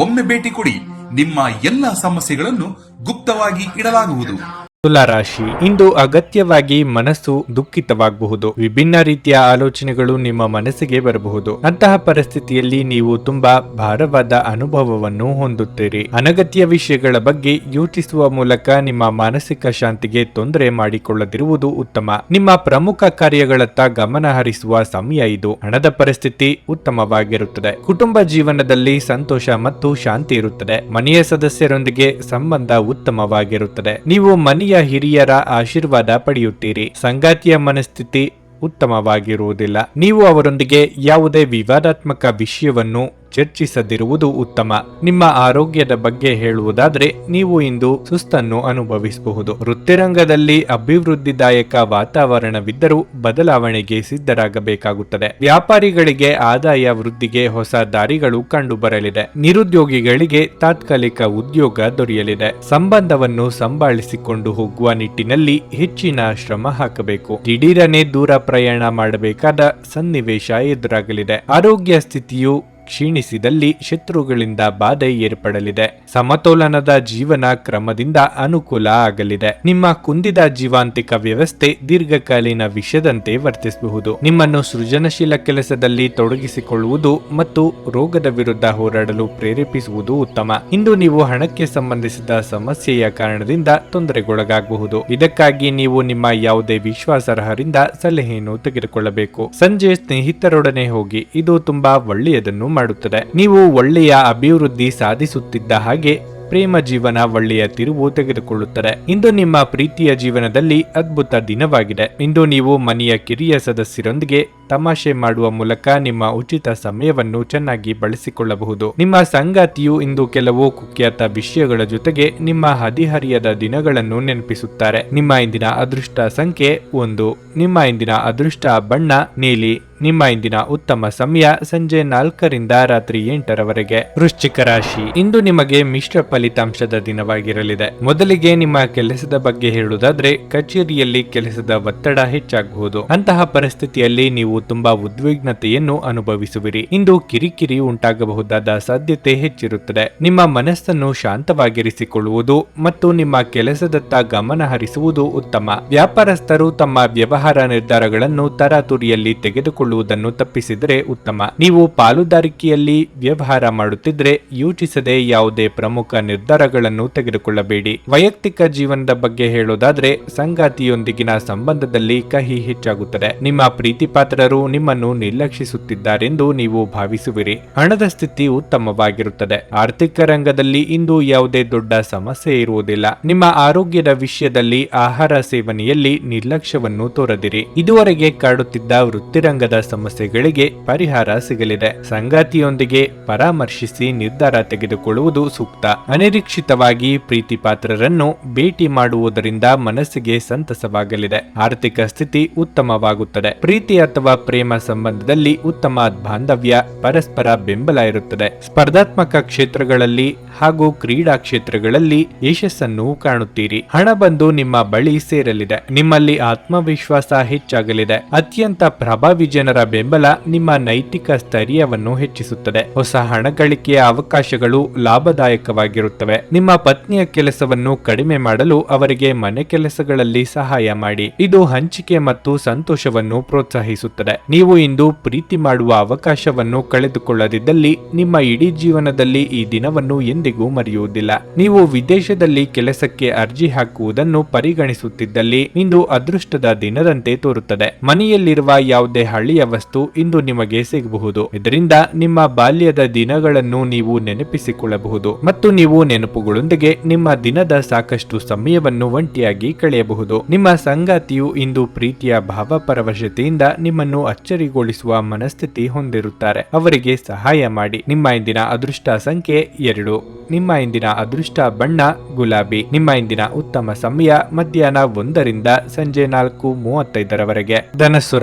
ಒಮ್ಮೆ ಭೇಟಿ ಕೊಡಿ. ನಿಮ್ಮ ಎಲ್ಲ ಸಮಸ್ಯೆಗಳನ್ನು ಗುಪ್ತವಾಗಿ ಇಡಲಾಗುವುದು. ತುಲಾ ರಾಶಿ, ಇಂದು ಅಗತ್ಯವಾಗಿ ಮನಸ್ಸು ದುಃಖಿತವಾಗಬಹುದು. ವಿಭಿನ್ನ ರೀತಿಯ ಆಲೋಚನೆಗಳು ನಿಮ್ಮ ಮನಸ್ಸಿಗೆ ಬರಬಹುದು. ಅಂತಹ ಪರಿಸ್ಥಿತಿಯಲ್ಲಿ ನೀವು ತುಂಬಾ ಭಾರವಾದ ಅನುಭವವನ್ನು ಹೊಂದುತ್ತೀರಿ. ಅನಗತ್ಯ ವಿಷಯಗಳ ಬಗ್ಗೆ ಯೋಚಿಸುವ ಮೂಲಕ ನಿಮ್ಮ ಮಾನಸಿಕ ಶಾಂತಿಗೆ ತೊಂದರೆ ಮಾಡಿಕೊಳ್ಳದಿರುವುದು ಉತ್ತಮ. ನಿಮ್ಮ ಪ್ರಮುಖ ಕಾರ್ಯಗಳತ್ತ ಗಮನ ಹರಿಸುವ ಸಮಯ ಇದು. ಹಣದ ಪರಿಸ್ಥಿತಿ ಉತ್ತಮವಾಗಿರುತ್ತದೆ. ಕುಟುಂಬ ಜೀವನದಲ್ಲಿ ಸಂತೋಷ ಮತ್ತು ಶಾಂತಿ ಇರುತ್ತದೆ. ಮನೆಯ ಸದಸ್ಯರೊಂದಿಗೆ ಸಂಬಂಧ ಉತ್ತಮವಾಗಿರುತ್ತದೆ. ನೀವು ಮನೆಯ ಹಿರಿಯರ ಆಶೀರ್ವಾದ ಪಡೆಯುತ್ತೀರಿ. ಸಂಗಾತಿಯ ಮನಸ್ಥಿತಿ ಉತ್ತಮವಾಗಿರುವುದಿಲ್ಲ. ನೀವು ಅವರೊಂದಿಗೆ ಯಾವುದೇ ವಿವಾದಾತ್ಮಕ ವಿಷಯವನ್ನು ಚರ್ಚಿಸದಿರುವುದು ಉತ್ತಮ. ನಿಮ್ಮ ಆರೋಗ್ಯದ ಬಗ್ಗೆ ಹೇಳುವುದಾದ್ರೆ ನೀವು ಇಂದು ಸುಸ್ತನ್ನು ಅನುಭವಿಸಬಹುದು. ವೃತ್ತಿರಂಗದಲ್ಲಿ ಅಭಿವೃದ್ಧಿದಾಯಕ ವಾತಾವರಣವಿದ್ದರೂ ಬದಲಾವಣೆಗೆ ಸಿದ್ಧರಾಗಬೇಕಾಗುತ್ತದೆ. ವ್ಯಾಪಾರಿಗಳಿಗೆ ಆದಾಯ ವೃದ್ಧಿಗೆ ಹೊಸ ದಾರಿಗಳು ಕಂಡು ಬರಲಿದೆ. ನಿರುದ್ಯೋಗಿಗಳಿಗೆ ತಾತ್ಕಾಲಿಕ ಉದ್ಯೋಗ ದೊರೆಯಲಿದೆ. ಸಂಬಂಧವನ್ನು ಸಂಭಾಳಿಸಿಕೊಂಡು ಹೋಗುವ ನಿಟ್ಟಿನಲ್ಲಿ ಹೆಚ್ಚಿನ ಶ್ರಮ ಹಾಕಬೇಕು. ದಿಢೀರನೆ ದೂರ ಪ್ರಯಾಣ ಮಾಡಬೇಕಾದ ಸನ್ನಿವೇಶ ಎದುರಾಗಲಿದೆ. ಆರೋಗ್ಯ ಸ್ಥಿತಿಯು ಕ್ಷೀಣಿಸಿದಲ್ಲಿ ಶತ್ರುಗಳಿಂದ ಬಾಧೆ ಏರ್ಪಡಲಿದೆ. ಸಮತೋಲನದ ಜೀವನ ಕ್ರಮದಿಂದ ಅನುಕೂಲ ಆಗಲಿದೆ. ನಿಮ್ಮ ಕುಂದಿದ ಜೀವಾಂತಿಕ ವ್ಯವಸ್ಥೆ ದೀರ್ಘಕಾಲೀನ ವಿಷದಂತೆ ವರ್ತಿಸಬಹುದು. ನಿಮ್ಮನ್ನು ಸೃಜನಶೀಲ ಕೆಲಸದಲ್ಲಿ ತೊಡಗಿಸಿಕೊಳ್ಳುವುದು ಮತ್ತು ರೋಗದ ವಿರುದ್ಧ ಹೋರಾಡಲು ಪ್ರೇರೇಪಿಸುವುದು ಉತ್ತಮ. ಇಂದು ನೀವು ಹಣಕ್ಕೆ ಸಂಬಂಧಿಸಿದ ಸಮಸ್ಯೆಯ ಕಾರಣದಿಂದ ತೊಂದರೆಗೊಳಗಾಗಬಹುದು. ಇದಕ್ಕಾಗಿ ನೀವು ನಿಮ್ಮ ಯಾವುದೇ ವಿಶ್ವಾಸಾರ್ಹರಿಂದ ಸಲಹೆಯನ್ನು ತೆಗೆದುಕೊಳ್ಳಬೇಕು. ಸಂಜೆ ಸ್ನೇಹಿತರೊಡನೆ ಹೋಗಿ, ಇದು ತುಂಬಾ ಒಳ್ಳೆಯದನ್ನು ಮಾಡುತ್ತದೆ. ನೀವು ಒಳ್ಳೆಯ ಅಭಿವೃದ್ಧಿ ಸಾಧಿಸುತ್ತಿದ್ದ ಹಾಗೆ ಪ್ರೇಮ ಜೀವನ ಒಳ್ಳೆಯ ತಿರುವು ತೆಗೆದುಕೊಳ್ಳುತ್ತದೆ. ಇಂದು ನಿಮ್ಮ ಪ್ರೀತಿಯ ಜೀವನದಲ್ಲಿ ಅದ್ಭುತ ದಿನವಾಗಿದೆ. ಇಂದು ನೀವು ಮನೆಯ ಕಿರಿಯ ಸದಸ್ಯರೊಂದಿಗೆ ತಮಾಷೆ ಮಾಡುವ ಮೂಲಕ ನಿಮ್ಮ ಉಚಿತ ಸಮಯವನ್ನು ಚೆನ್ನಾಗಿ ಬಳಸಿಕೊಳ್ಳಬಹುದು. ನಿಮ್ಮ ಸಂಗಾತಿಯು ಇಂದು ಕೆಲವು ಕುಖ್ಯಾತ ವಿಷಯಗಳ ಜೊತೆಗೆ ನಿಮ್ಮ ಹದಿಹರಿಯದ ದಿನಗಳನ್ನು ನೆನಪಿಸುತ್ತಾರೆ. ನಿಮ್ಮ ಇಂದಿನ ಅದೃಷ್ಟ ಸಂಖ್ಯೆ 1. ನಿಮ್ಮ ಇಂದಿನ ಅದೃಷ್ಟ ಬಣ್ಣ ನೀಲಿ. ನಿಮ್ಮ ಇಂದಿನ ಉತ್ತಮ ಸಮಯ ಸಂಜೆ 4 ರಿಂದ ರಾತ್ರಿ 8 ವೃಶ್ಚಿಕ ರಾಶಿ, ಇಂದು ನಿಮಗೆ ಮಿಶ್ರ ಫಲಿತಾಂಶದ ದಿನವಾಗಿರಲಿದೆ. ಮೊದಲಿಗೆ ನಿಮ್ಮ ಕೆಲಸದ ಬಗ್ಗೆ ಹೇಳುವುದಾದ್ರೆ ಕಚೇರಿಯಲ್ಲಿ ಕೆಲಸದ ಒತ್ತಡ ಹೆಚ್ಚಾಗಬಹುದು. ಅಂತಹ ಪರಿಸ್ಥಿತಿಯಲ್ಲಿ ನೀವು ತುಂಬಾ ಉದ್ವಿಗ್ನತೆಯನ್ನು ಅನುಭವಿಸುವಿರಿ. ಇಂದು ಕಿರಿಕಿರಿ ಉಂಟಾಗಬಹುದಾದ ಸಾಧ್ಯತೆ ಹೆಚ್ಚಿರುತ್ತದೆ. ನಿಮ್ಮ ಮನಸ್ಸನ್ನು ಶಾಂತವಾಗಿರಿಸಿಕೊಳ್ಳುವುದು ಮತ್ತು ನಿಮ್ಮ ಕೆಲಸದತ್ತ ಗಮನ ಹರಿಸುವುದು ಉತ್ತಮ. ವ್ಯಾಪಾರಸ್ಥರು ತಮ್ಮ ವ್ಯವಹಾರ ನಿರ್ಧಾರಗಳನ್ನು ತರಾತುರಿಯಲ್ಲಿ ತೆಗೆದುಕೊಳ್ಳುವುದನ್ನು ತಪ್ಪಿಸಿದರೆ ಉತ್ತಮ. ನೀವು ಪಾಲುದಾರಿಕೆಯಲ್ಲಿ ವ್ಯವಹಾರ ಮಾಡುತ್ತಿದ್ರೆ ಯೋಚಿಸದೆ ಯಾವುದೇ ಪ್ರಮುಖ ನಿರ್ಧಾರಗಳನ್ನು ತೆಗೆದುಕೊಳ್ಳಬೇಡಿ. ವೈಯಕ್ತಿಕ ಜೀವನದ ಬಗ್ಗೆ ಹೇಳೋದಾದ್ರೆ ಸಂಗಾತಿಯೊಂದಿಗಿನ ಸಂಬಂಧದಲ್ಲಿ ಕಹಿ ಹೆಚ್ಚಾಗುತ್ತದೆ. ನಿಮ್ಮ ಪ್ರೀತಿ ಪಾತ್ರರು ಎಲ್ಲರೂ ನಿಮ್ಮನ್ನು ನಿರ್ಲಕ್ಷಿಸುತ್ತಿದ್ದಾರೆಂದು ನೀವು ಭಾವಿಸುವಿರಿ. ಹಣದ ಸ್ಥಿತಿ ಉತ್ತಮವಾಗಿರುತ್ತದೆ. ಆರ್ಥಿಕ ರಂಗದಲ್ಲಿ ಇಂದು ಯಾವುದೇ ದೊಡ್ಡ ಸಮಸ್ಯೆ ಇರುವುದಿಲ್ಲ. ನಿಮ್ಮ ಆರೋಗ್ಯದ ವಿಷಯದಲ್ಲಿ ಆಹಾರ ಸೇವನೆಯಲ್ಲಿ ನಿರ್ಲಕ್ಷ್ಯವನ್ನು ತೋರದಿರಿ. ಇದುವರೆಗೆ ಕಾಡುತ್ತಿದ್ದ ವೃತ್ತಿರಂಗದ ಸಮಸ್ಯೆಗಳಿಗೆ ಪರಿಹಾರ ಸಿಗಲಿದೆ. ಸಂಗಾತಿಯೊಂದಿಗೆ ಪರಾಮರ್ಶಿಸಿ ನಿರ್ಧಾರ ತೆಗೆದುಕೊಳ್ಳುವುದು ಸೂಕ್ತ. ಅನಿರೀಕ್ಷಿತವಾಗಿ ಪ್ರೀತಿ ಪಾತ್ರರನ್ನು ಭೇಟಿ ಮಾಡುವುದರಿಂದ ಮನಸ್ಸಿಗೆ ಸಂತಸವಾಗಲಿದೆ. ಆರ್ಥಿಕ ಸ್ಥಿತಿ ಉತ್ತಮವಾಗುತ್ತದೆ. ಪ್ರೀತಿ ಅಥವಾ ಪ್ರೇಮ ಸಂಬಂಧದಲ್ಲಿ ಉತ್ತಮ ಬಾಂಧವ್ಯ, ಪರಸ್ಪರ ಬೆಂಬಲ ಇರುತ್ತದೆ. ಸ್ಪರ್ಧಾತ್ಮಕ ಕ್ಷೇತ್ರಗಳಲ್ಲಿ ಹಾಗೂ ಕ್ರೀಡಾ ಕ್ಷೇತ್ರಗಳಲ್ಲಿ ಯಶಸ್ಸನ್ನು ಕಾಣುತ್ತೀರಿ. ಹಣ ಬಂದು ನಿಮ್ಮ ಬಳಿ ಸೇರಲಿದೆ. ನಿಮ್ಮಲ್ಲಿ ಆತ್ಮವಿಶ್ವಾಸ ಹೆಚ್ಚಾಗಲಿದೆ. ಅತ್ಯಂತ ಪ್ರಭಾವಿ ಜನರ ಬೆಂಬಲ ನಿಮ್ಮ ನೈತಿಕ ಸ್ಥೈರ್ಯವನ್ನು ಹೆಚ್ಚಿಸುತ್ತದೆ. ಹೊಸ ಹಣ ಗಳಿಕೆಯ ಅವಕಾಶಗಳು ಲಾಭದಾಯಕವಾಗಿರುತ್ತವೆ. ನಿಮ್ಮ ಪತ್ನಿಯ ಕೆಲಸವನ್ನು ಕಡಿಮೆ ಮಾಡಲು ಅವರಿಗೆ ಮನೆ ಕೆಲಸಗಳಲ್ಲಿ ಸಹಾಯ ಮಾಡಿ. ಇದು ಹಂಚಿಕೆ ಮತ್ತು ಸಂತೋಷವನ್ನು ಪ್ರೋತ್ಸಾಹಿಸುತ್ತದೆ. ನೀವು ಇಂದು ಪ್ರೀತಿ ಮಾಡುವ ಅವಕಾಶವನ್ನು ಕಳೆದುಕೊಳ್ಳದಿದ್ದಲ್ಲಿ ನಿಮ್ಮ ಇಡೀ ಜೀವನದಲ್ಲಿ ಈ ದಿನವನ್ನು ಎಂದಿಗೂ ಮರೆಯುವುದಿಲ್ಲ. ನೀವು ವಿದೇಶದಲ್ಲಿ ಕೆಲಸಕ್ಕೆ ಅರ್ಜಿ ಹಾಕುವುದನ್ನು ಪರಿಗಣಿಸುತ್ತಿದ್ದಲ್ಲಿ ಇಂದು ಅದೃಷ್ಟದ ದಿನದಂತೆ ತೋರುತ್ತದೆ. ಮನೆಯಲ್ಲಿರುವ ಯಾವುದೇ ಹಳೆಯ ವಸ್ತು ಇಂದು ನಿಮಗೆ ಸಿಗಬಹುದು. ಇದರಿಂದ ನಿಮ್ಮ ಬಾಲ್ಯದ ದಿನಗಳನ್ನು ನೀವು ನೆನಪಿಸಿಕೊಳ್ಳಬಹುದು ಮತ್ತು ನೀವು ನೆನಪುಗಳೊಂದಿಗೆ ನಿಮ್ಮ ದಿನದ ಸಾಕಷ್ಟು ಸಮಯವನ್ನು ಒಂಟಿಯಾಗಿ ಕಳೆಯಬಹುದು. ನಿಮ್ಮ ಸಂಗಾತಿಯು ಇಂದು ಪ್ರೀತಿಯ ಭಾವಪರವಶತೆಯಿಂದ ನಿಮ್ಮನ್ನು ಅಚ್ಚರಿಗೊಳಿಸುವ ಮನಸ್ಥಿತಿ ಹೊಂದಿರುತ್ತಾರೆ. ಅವರಿಗೆ ಸಹಾಯ ಮಾಡಿ. ನಿಮ್ಮ ಇಂದಿನ ಅದೃಷ್ಟ ಸಂಖ್ಯೆ 2. ನಿಮ್ಮ ಇಂದಿನ ಅದೃಷ್ಟ ಬಣ್ಣ ಗುಲಾಬಿ. ನಿಮ್ಮ ಇಂದಿನ ಉತ್ತಮ ಸಮಯ ಮಧ್ಯಾಹ್ನ 1 ರಿಂದ ಸಂಜೆ 4:35 ಧನಸ್ಸು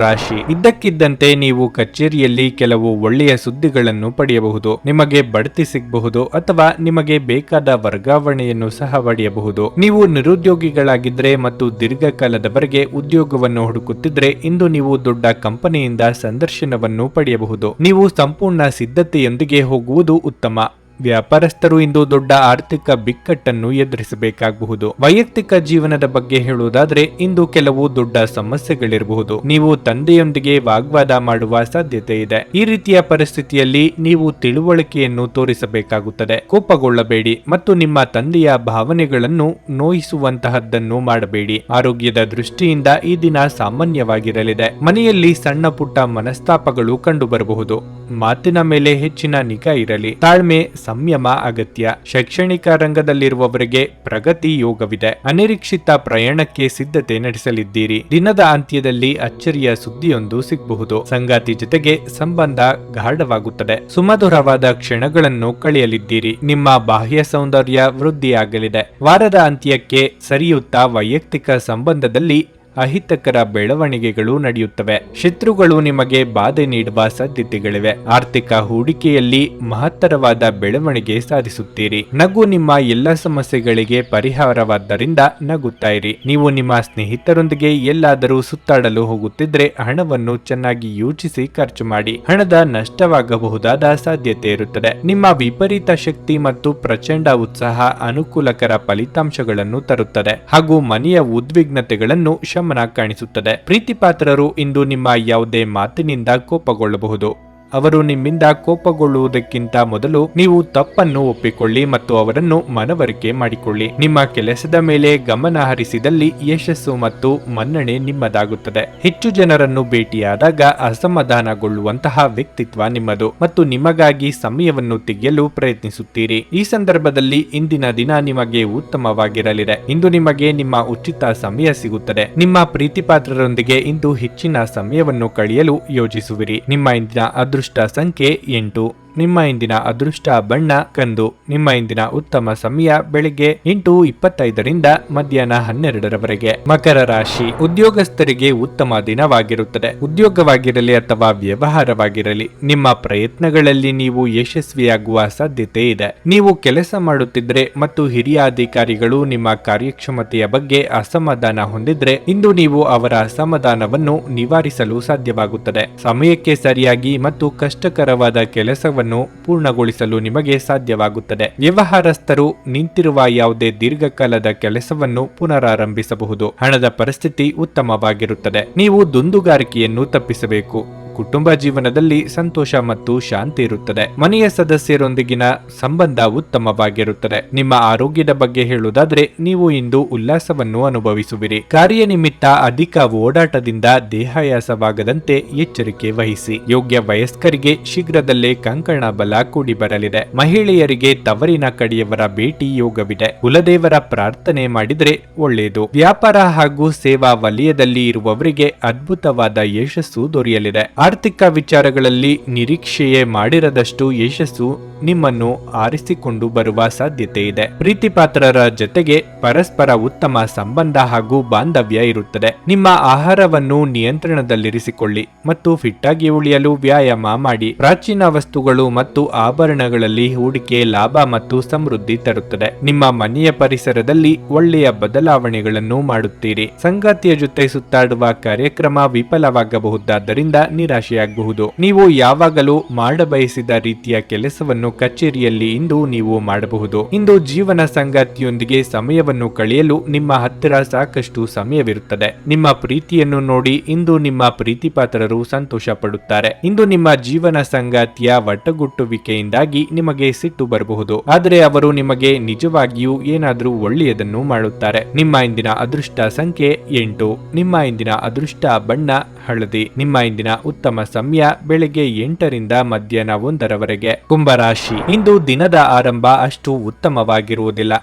ರಾಶಿ. ಇದ್ದಕ್ಕಿದ್ದಂತೆ ನೀವು ಕಚೇರಿಯಲ್ಲಿ ಕೆಲವು ಒಳ್ಳೆಯ ಸುದ್ದಿಗಳನ್ನು ಪಡೆಯಬಹುದು. ನಿಮಗೆ ಬಡ್ತಿ ಸಿಗಬಹುದು ಅಥವಾ ನಿಮಗೆ ಬೇಕಾದ ವರ್ಗಾವಣೆಯನ್ನು ಸಹ ಪಡೆಯಬಹುದು. ನೀವು ನಿರುದ್ಯೋಗಿಗಳಾಗಿದ್ರೆ ಮತ್ತು ದೀರ್ಘಕಾಲದವರೆಗೆ ಉದ್ಯೋಗವನ್ನು ಹುಡುಕುತ್ತಿದ್ರೆ ಇಂದು ನೀವು ದೊಡ್ಡ ಕಂಪನಿಯಿಂದ ಸಂದರ್ಶನವನ್ನು ಪಡೆಯಬಹುದು. ನೀವು ಸಂಪೂರ್ಣ ಸಿದ್ಧತೆಯೊಂದಿಗೆ ಹೋಗುವುದು ಉತ್ತಮ. ವ್ಯಾಪಾರಸ್ಥರು ಇಂದು ದೊಡ್ಡ ಆರ್ಥಿಕ ಬಿಕ್ಕಟ್ಟನ್ನು ಎದುರಿಸಬೇಕಾಗಬಹುದು. ವೈಯಕ್ತಿಕ ಜೀವನದ ಬಗ್ಗೆ ಹೇಳುವುದಾದ್ರೆ ಇಂದು ಕೆಲವು ದೊಡ್ಡ ಸಮಸ್ಯೆಗಳಿರಬಹುದು. ನೀವು ತಂದೆಯೊಂದಿಗೆ ವಾಗ್ವಾದ ಮಾಡುವ ಸಾಧ್ಯತೆ ಇದೆ. ಈ ರೀತಿಯ ಪರಿಸ್ಥಿತಿಯಲ್ಲಿ ನೀವು ತಿಳುವಳಿಕೆಯನ್ನು ತೋರಿಸಬೇಕಾಗುತ್ತದೆ. ಕೋಪಗೊಳ್ಳಬೇಡಿ ಮತ್ತು ನಿಮ್ಮ ತಂದೆಯ ಭಾವನೆಗಳನ್ನು ನೋಯಿಸುವಂತಹದ್ದನ್ನು ಮಾಡಬೇಡಿ. ಆರೋಗ್ಯದ ದೃಷ್ಟಿಯಿಂದ ಈ ದಿನ ಸಾಮಾನ್ಯವಾಗಿರಲಿದೆ. ಮನೆಯಲ್ಲಿ ಸಣ್ಣ ಪುಟ್ಟ ಮನಸ್ತಾಪಗಳು ಕಂಡುಬರಬಹುದು. ಮಾತಿನ ಮೇಲೆ ಹೆಚ್ಚಿನ ನಿಗಾ ಇರಲಿ. ತಾಳ್ಮೆ, ಸಂಯಮ ಅಗತ್ಯ. ಶೈಕ್ಷಣಿಕ ರಂಗದಲ್ಲಿರುವವರಿಗೆ ಪ್ರಗತಿ ಯೋಗವಿದೆ. ಅನಿರೀಕ್ಷಿತ ಪ್ರಯಾಣಕ್ಕೆ ಸಿದ್ಧತೆ ನಡೆಸಲಿದ್ದೀರಿ. ದಿನದ ಅಂತ್ಯದಲ್ಲಿ ಅಚ್ಚರಿಯ ಸುದ್ದಿಯೊಂದು ಸಿಗಬಹುದು. ಸಂಗಾತಿ ಜೊತೆಗೆ ಸಂಬಂಧ ಗಾಢವಾಗುತ್ತದೆ. ಸುಮಧುರವಾದ ಕ್ಷಣಗಳನ್ನು ಕಳೆಯಲಿದ್ದೀರಿ. ನಿಮ್ಮ ಬಾಹ್ಯ ಸೌಂದರ್ಯ ವೃದ್ಧಿಯಾಗಲಿದೆ. ವಾರದ ಅಂತ್ಯಕ್ಕೆ ಸರಿಯುತ್ತಾ ವೈಯಕ್ತಿಕ ಸಂಬಂಧದಲ್ಲಿ ಅಹಿತಕರ ಬೆಳವಣಿಗೆಗಳು ನಡೆಯುತ್ತವೆ. ಶತ್ರುಗಳು ನಿಮಗೆ ಬಾಧೆ ನೀಡುವ ಸಾಧ್ಯತೆಗಳಿವೆ. ಆರ್ಥಿಕ ಹೂಡಿಕೆಯಲ್ಲಿ ಮಹತ್ತರವಾದ ಬೆಳವಣಿಗೆ ಸಾಧಿಸುತ್ತೀರಿ. ನಗು ನಿಮ್ಮ ಎಲ್ಲ ಸಮಸ್ಯೆಗಳಿಗೆ ಪರಿಹಾರವಾದ್ದರಿಂದ ನಗುತ್ತಾ ಇರಿ. ನೀವು ನಿಮ್ಮ ಸ್ನೇಹಿತರೊಂದಿಗೆ ಎಲ್ಲಾದರೂ ಸುತ್ತಾಡಲು ಹೋಗುತ್ತಿದ್ರೆ ಹಣವನ್ನು ಚೆನ್ನಾಗಿ ಯೋಚಿಸಿ ಖರ್ಚು ಮಾಡಿ. ಹಣದ ನಷ್ಟವಾಗಬಹುದಾದ ಸಾಧ್ಯತೆ ಇರುತ್ತದೆ. ನಿಮ್ಮ ವಿಪರೀತ ಶಕ್ತಿ ಮತ್ತು ಪ್ರಚಂಡ ಉತ್ಸಾಹ ಅನುಕೂಲಕರ ಫಲಿತಾಂಶಗಳನ್ನು ತರುತ್ತದೆ ಹಾಗೂ ಮನೆಯ ಉದ್ವಿಗ್ನತೆಗಳನ್ನು ಶಮನ ಕಾಣಿಸುತ್ತದೆ. ಪ್ರೀತಿಪಾತ್ರರು ಇಂದು ನಿಮ್ಮ ಯಾವುದೇ ಮಾತಿನಿಂದ ಕೋಪಗೊಳ್ಳಬಹುದು. ಅವರು ನಿಮ್ಮಿಂದ ಕೋಪಗೊಳ್ಳುವುದಕ್ಕಿಂತ ಮೊದಲು ನೀವು ತಪ್ಪನ್ನು ಒಪ್ಪಿಕೊಳ್ಳಿ ಮತ್ತು ಅವರನ್ನು ಮನವರಿಕೆ ಮಾಡಿಕೊಳ್ಳಿ. ನಿಮ್ಮ ಕೆಲಸದ ಮೇಲೆ ಗಮನ ಹರಿಸಿದಲ್ಲಿ ಯಶಸ್ಸು ಮತ್ತು ಮನ್ನಣೆ ನಿಮ್ಮದಾಗುತ್ತದೆ. ಹೆಚ್ಚು ಜನರನ್ನು ಭೇಟಿಯಾದಾಗ ಅಸಮಾಧಾನಗೊಳ್ಳುವಂತಹ ವ್ಯಕ್ತಿತ್ವ ನಿಮ್ಮದು ಮತ್ತು ನಿಮಗಾಗಿ ಸಮಯವನ್ನು ತೆಗೆಯಲು ಪ್ರಯತ್ನಿಸುತ್ತೀರಿ. ಈ ಸಂದರ್ಭದಲ್ಲಿ ಇಂದಿನ ದಿನ ನಿಮಗೆ ಉತ್ತಮವಾಗಿರಲಿದೆ. ಇಂದು ನಿಮಗೆ ನಿಮ್ಮ ಉಚಿತ ಸಮಯ ಸಿಗುತ್ತದೆ. ನಿಮ್ಮ ಪ್ರೀತಿಪಾತ್ರರೊಂದಿಗೆ ಇಂದು ಹೆಚ್ಚಿನ ಸಮಯವನ್ನು ಕಳೆಯಲು ಯೋಜಿಸುವಿರಿ. ನಿಮ್ಮ ಇಂದಿನ ಅದೃಷ್ಟ ಸಂಖ್ಯೆ 8. ನಿಮ್ಮ ಇಂದಿನ ಅದೃಷ್ಟ ಬಣ್ಣ ಕಂದು. ನಿಮ್ಮ ಇಂದಿನ ಉತ್ತಮ ಸಮಯ ಬೆಳಿಗ್ಗೆ 8:25 ರಿಂದ ಮಧ್ಯಾಹ್ನ 12 ಮಕರ ರಾಶಿ. ಉದ್ಯೋಗಸ್ಥರಿಗೆ ಉತ್ತಮ ದಿನವಾಗಿರುತ್ತದೆ. ಉದ್ಯೋಗವಾಗಿರಲಿ ಅಥವಾ ವ್ಯವಹಾರವಾಗಿರಲಿ ನಿಮ್ಮ ಪ್ರಯತ್ನಗಳಲ್ಲಿ ನೀವು ಯಶಸ್ವಿಯಾಗುವ ಸಾಧ್ಯತೆ ಇದೆ. ನೀವು ಕೆಲಸ ಮಾಡುತ್ತಿದ್ರೆ ಮತ್ತು ಹಿರಿಯ ಅಧಿಕಾರಿಗಳು ನಿಮ್ಮ ಕಾರ್ಯಕ್ಷಮತೆಯ ಬಗ್ಗೆ ಅಸಮಾಧಾನ ಹೊಂದಿದ್ರೆ ಇಂದು ನೀವು ಅವರ ಅಸಮಾಧಾನವನ್ನು ನಿವಾರಿಸಲು ಸಾಧ್ಯವಾಗುತ್ತದೆ. ಸಮಯಕ್ಕೆ ಸರಿಯಾಗಿ ಮತ್ತು ಕಷ್ಟಕರವಾದ ಕೆಲಸವನ್ನು ಪೂರ್ಣಗೊಳಿಸಲು ನಿಮಗೆ ಸಾಧ್ಯವಾಗುತ್ತದೆ. ವ್ಯವಹಾರಸ್ಥರು ನಿಂತಿರುವ ಯಾವುದೇ ದೀರ್ಘಕಾಲದ ಕೆಲಸವನ್ನು ಪುನರಾರಂಭಿಸಬಹುದು. ಹಣದ ಪರಿಸ್ಥಿತಿ ಉತ್ತಮವಾಗಿರುತ್ತದೆ. ನೀವು ದುಂದುಗಾರಿಕೆಯನ್ನು ತಪ್ಪಿಸಬೇಕು. ಕುಟುಂಬ ಜೀವನದಲ್ಲಿ ಸಂತೋಷ ಮತ್ತು ಶಾಂತಿ ಇರುತ್ತದೆ. ಮನೆಯ ಸದಸ್ಯರೊಂದಿಗಿನ ಸಂಬಂಧ ಉತ್ತಮವಾಗಿರುತ್ತದೆ. ನಿಮ್ಮ ಆರೋಗ್ಯದ ಬಗ್ಗೆ ಹೇಳುವುದಾದ್ರೆ ನೀವು ಇಂದು ಉಲ್ಲಾಸವನ್ನು ಅನುಭವಿಸುವಿರಿ. ಕಾರ್ಯನಿಮಿತ್ತ ಅಧಿಕ ಓಡಾಟದಿಂದ ದೇಹಾಯಾಸವಾಗದಂತೆ ಎಚ್ಚರಿಕೆ ವಹಿಸಿ. ಯೋಗ್ಯ ವಯಸ್ಕರಿಗೆ ಶೀಘ್ರದಲ್ಲೇ ಕಂಕಣ ಬಲ ಕೂಡಿ ಬರಲಿದೆ. ಮಹಿಳೆಯರಿಗೆ ತವರಿನ ಕಡೆಯವರ ಭೇಟಿ ಯೋಗವಿದೆ. ಕುಲದೇವರ ಪ್ರಾರ್ಥನೆ ಮಾಡಿದ್ರೆ ಒಳ್ಳೆಯದು. ವ್ಯಾಪಾರ ಹಾಗೂ ಸೇವಾ ವಲಯದಲ್ಲಿ ಇರುವವರಿಗೆ ಅದ್ಭುತವಾದ ಯಶಸ್ಸು ದೊರೆಯಲಿದೆ. ಆರ್ಥಿಕ ವಿಚಾರಗಳಲ್ಲಿ ನಿರೀಕ್ಷೆಯೇ ಮಾಡಿರದಷ್ಟು ಯಶಸ್ಸು ನಿಮ್ಮನ್ನು ಆರಿಸಿಕೊಂಡು ಬರುವ ಸಾಧ್ಯತೆ ಇದೆ. ಪ್ರೀತಿಪಾತ್ರರ ಜೊತೆಗೆ ಪರಸ್ಪರ ಉತ್ತಮ ಸಂಬಂಧ ಹಾಗೂ ಬಾಂಧವ್ಯ ಇರುತ್ತದೆ. ನಿಮ್ಮ ಆಹಾರವನ್ನು ನಿಯಂತ್ರಣದಲ್ಲಿರಿಸಿಕೊಳ್ಳಿ ಮತ್ತು ಫಿಟ್ ಆಗಿ ಉಳಿಯಲು ವ್ಯಾಯಾಮ ಮಾಡಿ. ಪ್ರಾಚೀನ ವಸ್ತುಗಳು ಮತ್ತು ಆಭರಣಗಳಲ್ಲಿ ಹೂಡಿಕೆ ಲಾಭ ಮತ್ತು ಸಮೃದ್ಧಿ ತರುತ್ತದೆ. ನಿಮ್ಮ ಮನೆಯ ಪರಿಸರದಲ್ಲಿ ಒಳ್ಳೆಯ ಬದಲಾವಣೆಗಳನ್ನು ಮಾಡುತ್ತೀರಿ. ಸಂಗಾತಿಯ ಜೊತೆ ಸುತ್ತಾಡುವ ಕಾರ್ಯಕ್ರಮ ವಿಫಲವಾಗಬಹುದಾದ್ದರಿಂದ ನಿರಾಶೆಯಾಗಬಹುದು. ನೀವು ಯಾವಾಗಲೂ ಮಾಡಬಯಸಿದ ರೀತಿಯ ಕೆಲಸವನ್ನು ಕಚೇರಿಯಲ್ಲಿ ಇಂದು ನೀವು ಮಾಡಬಹುದು. ಇಂದು ಜೀವನ ಸಂಗಾತಿಯೊಂದಿಗೆ ಸಮಯವನ್ನು ಕಳೆಯಲು ನಿಮ್ಮ ಹತ್ತಿರ ಸಾಕಷ್ಟು ಸಮಯವಿರುತ್ತದೆ. ನಿಮ್ಮ ಪ್ರೀತಿಯನ್ನು ನೋಡಿ ಇಂದು ನಿಮ್ಮ ಪ್ರೀತಿಪಾತ್ರರು ಸಂತೋಷ ಪಡುತ್ತಾರೆ. ಇಂದು ನಿಮ್ಮ ಜೀವನ ಸಂಗಾತಿಯ ಒಟ್ಟುಗುಟ್ಟುವಿಕೆಯಿಂದಾಗಿ ನಿಮಗೆ ಸಿಟ್ಟು ಬರಬಹುದು, ಆದರೆ ಅವರು ನಿಮಗೆ ನಿಜವಾಗಿಯೂ ಏನಾದರೂ ಒಳ್ಳೆಯದನ್ನು ಮಾಡುತ್ತಾರೆ. ನಿಮ್ಮ ಇಂದಿನ ಅದೃಷ್ಟ ಸಂಖ್ಯೆ 8. ನಿಮ್ಮ ಇಂದಿನ ಅದೃಷ್ಟ ಬಣ್ಣ ಹಳದಿ. ನಿಮ್ಮ ಇಂದಿನ ಉತ್ತಮ ಸಮಯ ಬೆಳಗ್ಗೆ 8 ರಿಂದ ಮಧ್ಯಾಹ್ನ 1 ಕುಂಭರಾಶಿ. ಇಂದು ದಿನದ ಆರಂಭ ಅಷ್ಟು ಉತ್ತಮವಾಗಿರುವುದಿಲ್ಲ.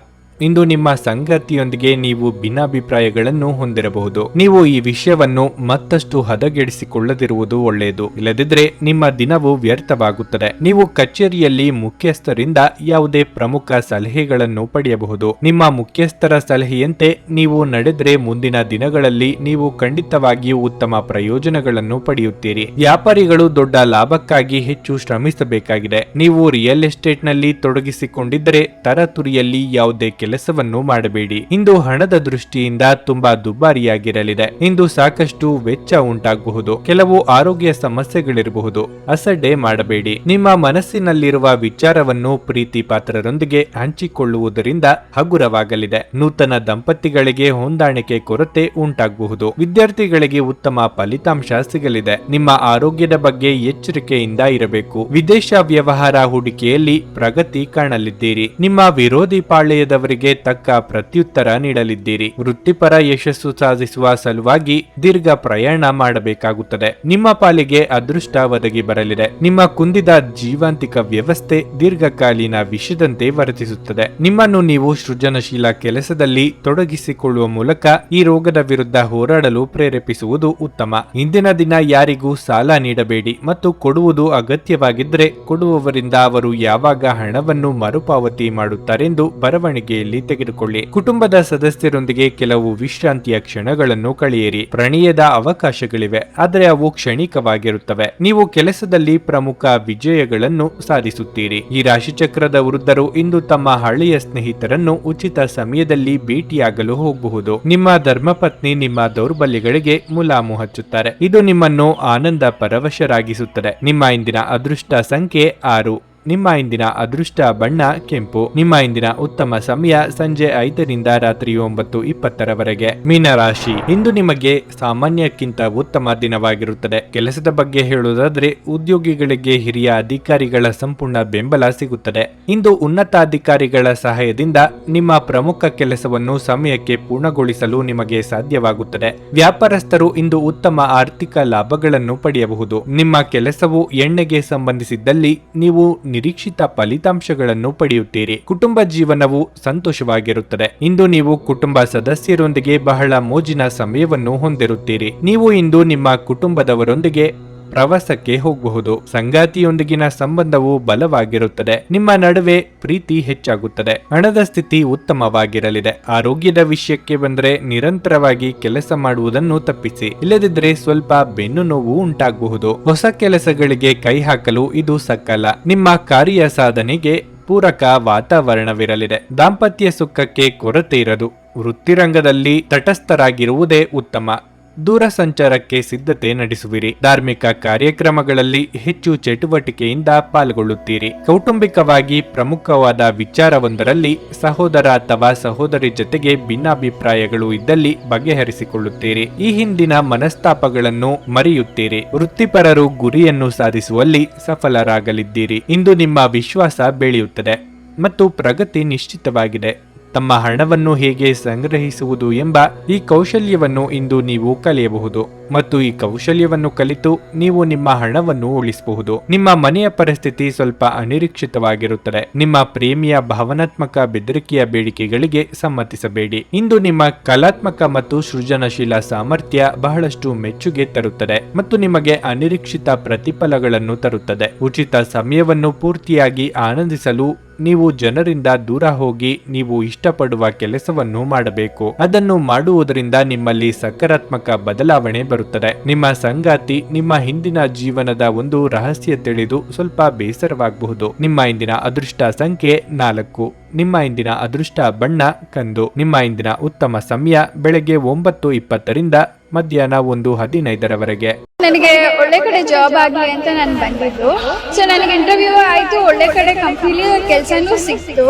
ಇಂದು ನಿಮ್ಮ ಸಂಗಾತಿಯೊಂದಿಗೆ ನೀವು ಭಿನ್ನಾಭಿಪ್ರಾಯಗಳನ್ನು ಹೊಂದಿರಬಹುದು. ನೀವು ಈ ವಿಷಯವನ್ನು ಮತ್ತಷ್ಟು ಹದಗೆಡಿಸಿಕೊಳ್ಳದಿರುವುದು ಒಳ್ಳೆಯದು. ಇಲ್ಲದಿದ್ದರೆ ನಿಮ್ಮ ದಿನವು ವ್ಯರ್ಥವಾಗುತ್ತದೆ. ನೀವು ಕಚೇರಿಯಲ್ಲಿ ಮುಖ್ಯಸ್ಥರಿಂದ ಯಾವುದೇ ಪ್ರಮುಖ ಸಲಹೆಗಳನ್ನು ಪಡೆಯಬಹುದು. ನಿಮ್ಮ ಮುಖ್ಯಸ್ಥರ ಸಲಹೆಯಂತೆ ನೀವು ನಡೆದರೆ ಮುಂದಿನ ದಿನಗಳಲ್ಲಿ ನೀವು ಖಂಡಿತವಾಗಿಯೂ ಉತ್ತಮ ಪ್ರಯೋಜನಗಳನ್ನು ಪಡೆಯುತ್ತೀರಿ. ವ್ಯಾಪಾರಿಗಳು ದೊಡ್ಡ ಲಾಭಕ್ಕಾಗಿ ಹೆಚ್ಚು ಶ್ರಮಿಸಬೇಕಾಗಿದೆ. ನೀವು ರಿಯಲ್ ಎಸ್ಟೇಟ್ ನಲ್ಲಿ ತೊಡಗಿಸಿಕೊಂಡಿದ್ದರೆ ತರತುರಿಯಲ್ಲಿ ಯಾವುದೇ ಕೆಲಸವನ್ನು ಮಾಡಬೇಡಿ. ಇಂದು ಹಣದ ದೃಷ್ಟಿಯಿಂದ ತುಂಬಾ ದುಬಾರಿಯಾಗಿರಲಿದೆ. ಇಂದು ಸಾಕಷ್ಟು ವೆಚ್ಚ ಉಂಟಾಗಬಹುದು. ಕೆಲವು ಆರೋಗ್ಯ ಸಮಸ್ಯೆಗಳಿರಬಹುದು. ಅಸಡ್ಡೆ ಮಾಡಬೇಡಿ. ನಿಮ್ಮ ಮನಸ್ಸಿನಲ್ಲಿರುವ ವಿಚಾರವನ್ನು ಪ್ರೀತಿ ಪಾತ್ರರೊಂದಿಗೆ ಹಂಚಿಕೊಳ್ಳುವುದರಿಂದ ಹಗುರವಾಗಲಿದೆ. ನೂತನ ದಂಪತಿಗಳಿಗೆ ಹೊಂದಾಣಿಕೆ ಕೊರತೆ ಉಂಟಾಗಬಹುದು. ವಿದ್ಯಾರ್ಥಿಗಳಿಗೆ ಉತ್ತಮ ಫಲಿತಾಂಶ ಸಿಗಲಿದೆ. ನಿಮ್ಮ ಆರೋಗ್ಯದ ಬಗ್ಗೆ ಎಚ್ಚರಿಕೆಯಿಂದ ಇರಬೇಕು. ವಿದೇಶ ವ್ಯವಹಾರ ಹೂಡಿಕೆಯಲ್ಲಿ ಪ್ರಗತಿ ಕಾಣಲಿದ್ದೀರಿ. ನಿಮ್ಮ ವಿರೋಧಿ ಪಾಳೆಯದವರಿಗೆ ತಕ್ಕ ಪ್ರತ್ಯುತ್ತರ ನೀಡಲಿದ್ದೀರಿ. ವೃತ್ತಿಪರ ಯಶಸ್ಸು ಸಾಧಿಸುವ ಸಲುವಾಗಿ ದೀರ್ಘ ಪ್ರಯಾಣ ಮಾಡಬೇಕಾಗುತ್ತದೆ. ನಿಮ್ಮ ಪಾಲಿಗೆ ಅದೃಷ್ಟ ಒದಗಿ ಬರಲಿದೆ. ನಿಮ್ಮ ಕುಂದಿದ ಜೀವಂತಿಕ ವ್ಯವಸ್ಥೆ ದೀರ್ಘಕಾಲೀನ ವಿಷದಂತೆ ವರ್ತಿಸುತ್ತದೆ. ನಿಮ್ಮನ್ನು ನೀವು ಸೃಜನಶೀಲ ಕೆಲಸದಲ್ಲಿ ತೊಡಗಿಸಿಕೊಳ್ಳುವ ಮೂಲಕ ಈ ರೋಗದ ವಿರುದ್ಧ ಹೋರಾಡಲು ಪ್ರೇರೇಪಿಸುವುದು ಉತ್ತಮ. ಇಂದಿನ ದಿನ ಯಾರಿಗೂ ಸಾಲ ನೀಡಬೇಡಿ ಮತ್ತು ಕೊಡುವುದು ಅಗತ್ಯವಾಗಿದ್ದರೆ ಕೊಡುವವರಿಂದ ಅವರು ಯಾವಾಗ ಹಣವನ್ನು ಮರುಪಾವತಿ ಮಾಡುತ್ತಾರೆಂದು ಬರವಣಿಗೆಯಲ್ಲಿ ತೆಗೆದುಕೊಳ್ಳಿ. ಕುಟುಂಬದ ಸದಸ್ಯರೊಂದಿಗೆ ಕೆಲವು ವಿಶ್ರಾಂತಿಯ ಕ್ಷಣಗಳನ್ನು ಕಳೆಯಿರಿ. ಪ್ರಣಯದ ಅವಕಾಶಗಳಿವೆ, ಆದರೆ ಅವು ಕ್ಷಣಿಕವಾಗಿರುತ್ತವೆ. ನೀವು ಕೆಲಸದಲ್ಲಿ ಪ್ರಮುಖ ವಿಜಯಗಳನ್ನು ಸಾಧಿಸುತ್ತೀರಿ. ಈ ರಾಶಿಚಕ್ರದ ವೃದ್ಧರು ಇಂದು ತಮ್ಮ ಹಳೆಯ ಸ್ನೇಹಿತರನ್ನು ಉಚಿತ ಸಮಯದಲ್ಲಿ ಭೇಟಿಯಾಗಲು ಹೋಗಬಹುದು. ನಿಮ್ಮ ಧರ್ಮಪತ್ನಿ ನಿಮ್ಮ ದೌರ್ಬಲ್ಯಗಳಿಗೆ ಮುಲಾಮು ಹಚ್ಚುತ್ತಾರೆ. ಇದು ನಿಮ್ಮನ್ನು ಆನಂದ ಪರವಶರಾಗಿಸುತ್ತದೆ. ನಿಮ್ಮ ಇಂದಿನ ಅದೃಷ್ಟ ಸಂಖ್ಯೆ 6. ನಿಮ್ಮ ಇಂದಿನ ಅದೃಷ್ಟ ಬಣ್ಣ ಕೆಂಪು. ನಿಮ್ಮ ಇಂದಿನ ಉತ್ತಮ ಸಮಯ ಸಂಜೆ 5 ರಿಂದ ರಾತ್ರಿ 9:20 ಮೀನರಾಶಿ. ಇಂದು ನಿಮಗೆ ಸಾಮಾನ್ಯಕ್ಕಿಂತ ಉತ್ತಮ ದಿನವಾಗಿರುತ್ತದೆ. ಕೆಲಸದ ಬಗ್ಗೆ ಹೇಳುವುದಾದ್ರೆ ಉದ್ಯೋಗಿಗಳಿಗೆ ಹಿರಿಯ ಅಧಿಕಾರಿಗಳ ಸಂಪೂರ್ಣ ಬೆಂಬಲ ಸಿಗುತ್ತದೆ. ಇಂದು ಉನ್ನತ ಅಧಿಕಾರಿಗಳ ಸಹಾಯದಿಂದ ನಿಮ್ಮ ಪ್ರಮುಖ ಕೆಲಸವನ್ನು ಸಮಯಕ್ಕೆ ಪೂರ್ಣಗೊಳಿಸಲು ನಿಮಗೆ ಸಾಧ್ಯವಾಗುತ್ತದೆ. ವ್ಯಾಪಾರಸ್ಥರು ಇಂದು ಉತ್ತಮ ಆರ್ಥಿಕ ಲಾಭಗಳನ್ನು ಪಡೆಯಬಹುದು. ನಿಮ್ಮ ಕೆಲಸವು ಎಣ್ಣೆಗೆ ಸಂಬಂಧಿಸಿದ್ದಲ್ಲಿ ನೀವು ನಿರೀಕ್ಷಿತ ಫಲಿತಾಂಶಗಳನ್ನು ಪಡೆಯುತ್ತೀರಿ. ಕುಟುಂಬ ಜೀವನವು ಸಂತೋಷವಾಗಿರುತ್ತದೆ. ಇಂದು ನೀವು ಕುಟುಂಬ ಸದಸ್ಯರೊಂದಿಗೆ ಬಹಳ ಮೋಜಿನ ಸಮಯವನ್ನು ಹೊಂದಿರುತ್ತೀರಿ. ನೀವು ಇಂದು ನಿಮ್ಮ ಕುಟುಂಬದವರೊಂದಿಗೆ ಪ್ರವಾಸಕ್ಕೆ ಹೋಗಬಹುದು. ಸಂಗಾತಿಯೊಂದಿಗಿನ ಸಂಬಂಧವು ಬಲವಾಗಿರುತ್ತದೆ. ನಿಮ್ಮ ನಡುವೆ ಪ್ರೀತಿ ಹೆಚ್ಚಾಗುತ್ತದೆ. ಹಣದ ಸ್ಥಿತಿ ಉತ್ತಮವಾಗಿರಲಿದೆ. ಆರೋಗ್ಯದ ವಿಷಯಕ್ಕೆ ಬಂದರೆ ನಿರಂತರವಾಗಿ ಕೆಲಸ ಮಾಡುವುದನ್ನು ತಪ್ಪಿಸಿ. ಇಲ್ಲದಿದ್ದರೆ ಸ್ವಲ್ಪ ಬೆನ್ನು ನೋವು ಉಂಟಾಗಬಹುದು. ಹೊಸ ಕೆಲಸಗಳಿಗೆ ಕೈ ಹಾಕಲು ಇದು ಸಕಾಲ. ನಿಮ್ಮ ಕಾರ್ಯ ಸಾಧನೆಗೆ ಪೂರಕ ವಾತಾವರಣವಿರಲಿದೆ. ದಾಂಪತ್ಯ ಸುಖಕ್ಕೆ ಕೊರತೆ ಇರದು. ವೃತ್ತಿರಂಗದಲ್ಲಿ ತಟಸ್ಥರಾಗಿರುವುದೇ ಉತ್ತಮ. ದೂರ ಸಂಚಾರಕ್ಕೆ ಸಿದ್ಧತೆ ನಡೆಸುವಿರಿ. ಧಾರ್ಮಿಕ ಕಾರ್ಯಕ್ರಮಗಳಲ್ಲಿ ಹೆಚ್ಚು ಚಟುವಟಿಕೆಯಿಂದ ಪಾಲ್ಗೊಳ್ಳುತ್ತೀರಿ. ಕೌಟುಂಬಿಕವಾಗಿ ಪ್ರಮುಖವಾದ ವಿಚಾರವೊಂದರಲ್ಲಿ ಸಹೋದರ ಅಥವಾ ಸಹೋದರಿ ಜೊತೆಗೆ ಭಿನ್ನಾಭಿಪ್ರಾಯಗಳು ಇದ್ದಲ್ಲಿ ಬಗೆಹರಿಸಿಕೊಳ್ಳುತ್ತೀರಿ. ಈ ಹಿಂದಿನ ಮನಸ್ತಾಪಗಳನ್ನು ಮರೆಯುತ್ತೀರಿ. ವೃತ್ತಿಪರರು ಗುರಿಯನ್ನು ಸಾಧಿಸುವಲ್ಲಿ ಸಫಲರಾಗಲಿದ್ದೀರಿ. ಇಂದು ನಿಮ್ಮ ವಿಶ್ವಾಸ ಬೆಳೆಯುತ್ತದೆ ಮತ್ತು ಪ್ರಗತಿ ನಿಶ್ಚಿತವಾಗಿದೆ. ತಮ್ಮ ಹಣವನ್ನು ಹೇಗೆ ಸಂಗ್ರಹಿಸುವುದು ಎಂಬ ಈ ಕೌಶಲ್ಯವನ್ನು ಇಂದು ನೀವು ಕಲಿಯಬಹುದು ಮತ್ತು ಈ ಕೌಶಲ್ಯವನ್ನು ಕಲಿತು ನೀವು ನಿಮ್ಮ ಹಣವನ್ನು ಉಳಿಸಬಹುದು. ನಿಮ್ಮ ಮನೆಯ ಪರಿಸ್ಥಿತಿ ಸ್ವಲ್ಪ ಅನಿರೀಕ್ಷಿತವಾಗಿರುತ್ತದೆ. ನಿಮ್ಮ ಪ್ರೇಮಿಯ ಭಾವನಾತ್ಮಕ ಬೆದರಿಕೆಯ ಬೇಡಿಕೆಗಳಿಗೆ ಸಮ್ಮತಿಸಬೇಡಿ. ಇಂದು ನಿಮ್ಮ ಕಲಾತ್ಮಕ ಮತ್ತು ಸೃಜನಶೀಲ ಸಾಮರ್ಥ್ಯ ಬಹಳಷ್ಟು ಮೆಚ್ಚುಗೆ ತರುತ್ತದೆ ಮತ್ತು ನಿಮಗೆ ಅನಿರೀಕ್ಷಿತ ಪ್ರತಿಫಲಗಳನ್ನು ತರುತ್ತದೆ. ಉಚಿತ ಸಮಯವನ್ನು ಪೂರ್ತಿಯಾಗಿ ಆನಂದಿಸಲು ನೀವು ಜನರಿಂದ ದೂರ ಹೋಗಿ ನೀವು ಇಷ್ಟಪಡುವ ಕೆಲಸವನ್ನು ಮಾಡಬೇಕು. ಅದನ್ನು ಮಾಡುವುದರಿಂದ ನಿಮ್ಮಲ್ಲಿ ಸಕಾರಾತ್ಮಕ ಬದಲಾವಣೆ ಬರುತ್ತದೆ. ನಿಮ್ಮ ಸಂಗಾತಿ ನಿಮ್ಮ ಹಿಂದಿನ ಜೀವನದ ಒಂದು ರಹಸ್ಯ ತಿಳಿದು ಸ್ವಲ್ಪ ಬೇಸರವಾಗಬಹುದು. ನಿಮ್ಮ ಇಂದಿನ ಅದೃಷ್ಟ ಸಂಖ್ಯೆ 4. ನಿಮ್ಮ ಇಂದಿನ ಅದೃಷ್ಟ ಬಣ್ಣ ಕಂದು. ನಿಮ್ಮ ಇಂದಿನ ಉತ್ತಮ ಸಮಯ ಬೆಳಗ್ಗೆ 9:20 ಮಧ್ಯಾಹ್ನ 1:15 ನನಗೆ ಒಳ್ಳೆ ಕಡೆ ಜಾಬ್ ಆಗಲಿ ಅಂತ ನಾನು ಬಂದಿದ್ದು. ಸೊ ನನಗೆ ಇಂಟರ್ವ್ಯೂ ಆಯ್ತು, ಒಳ್ಳೆ ಕಡೆ ಕಂಪ್ನಿಲಿ ಕೆಲಸನೂ ಸಿಕ್ತು.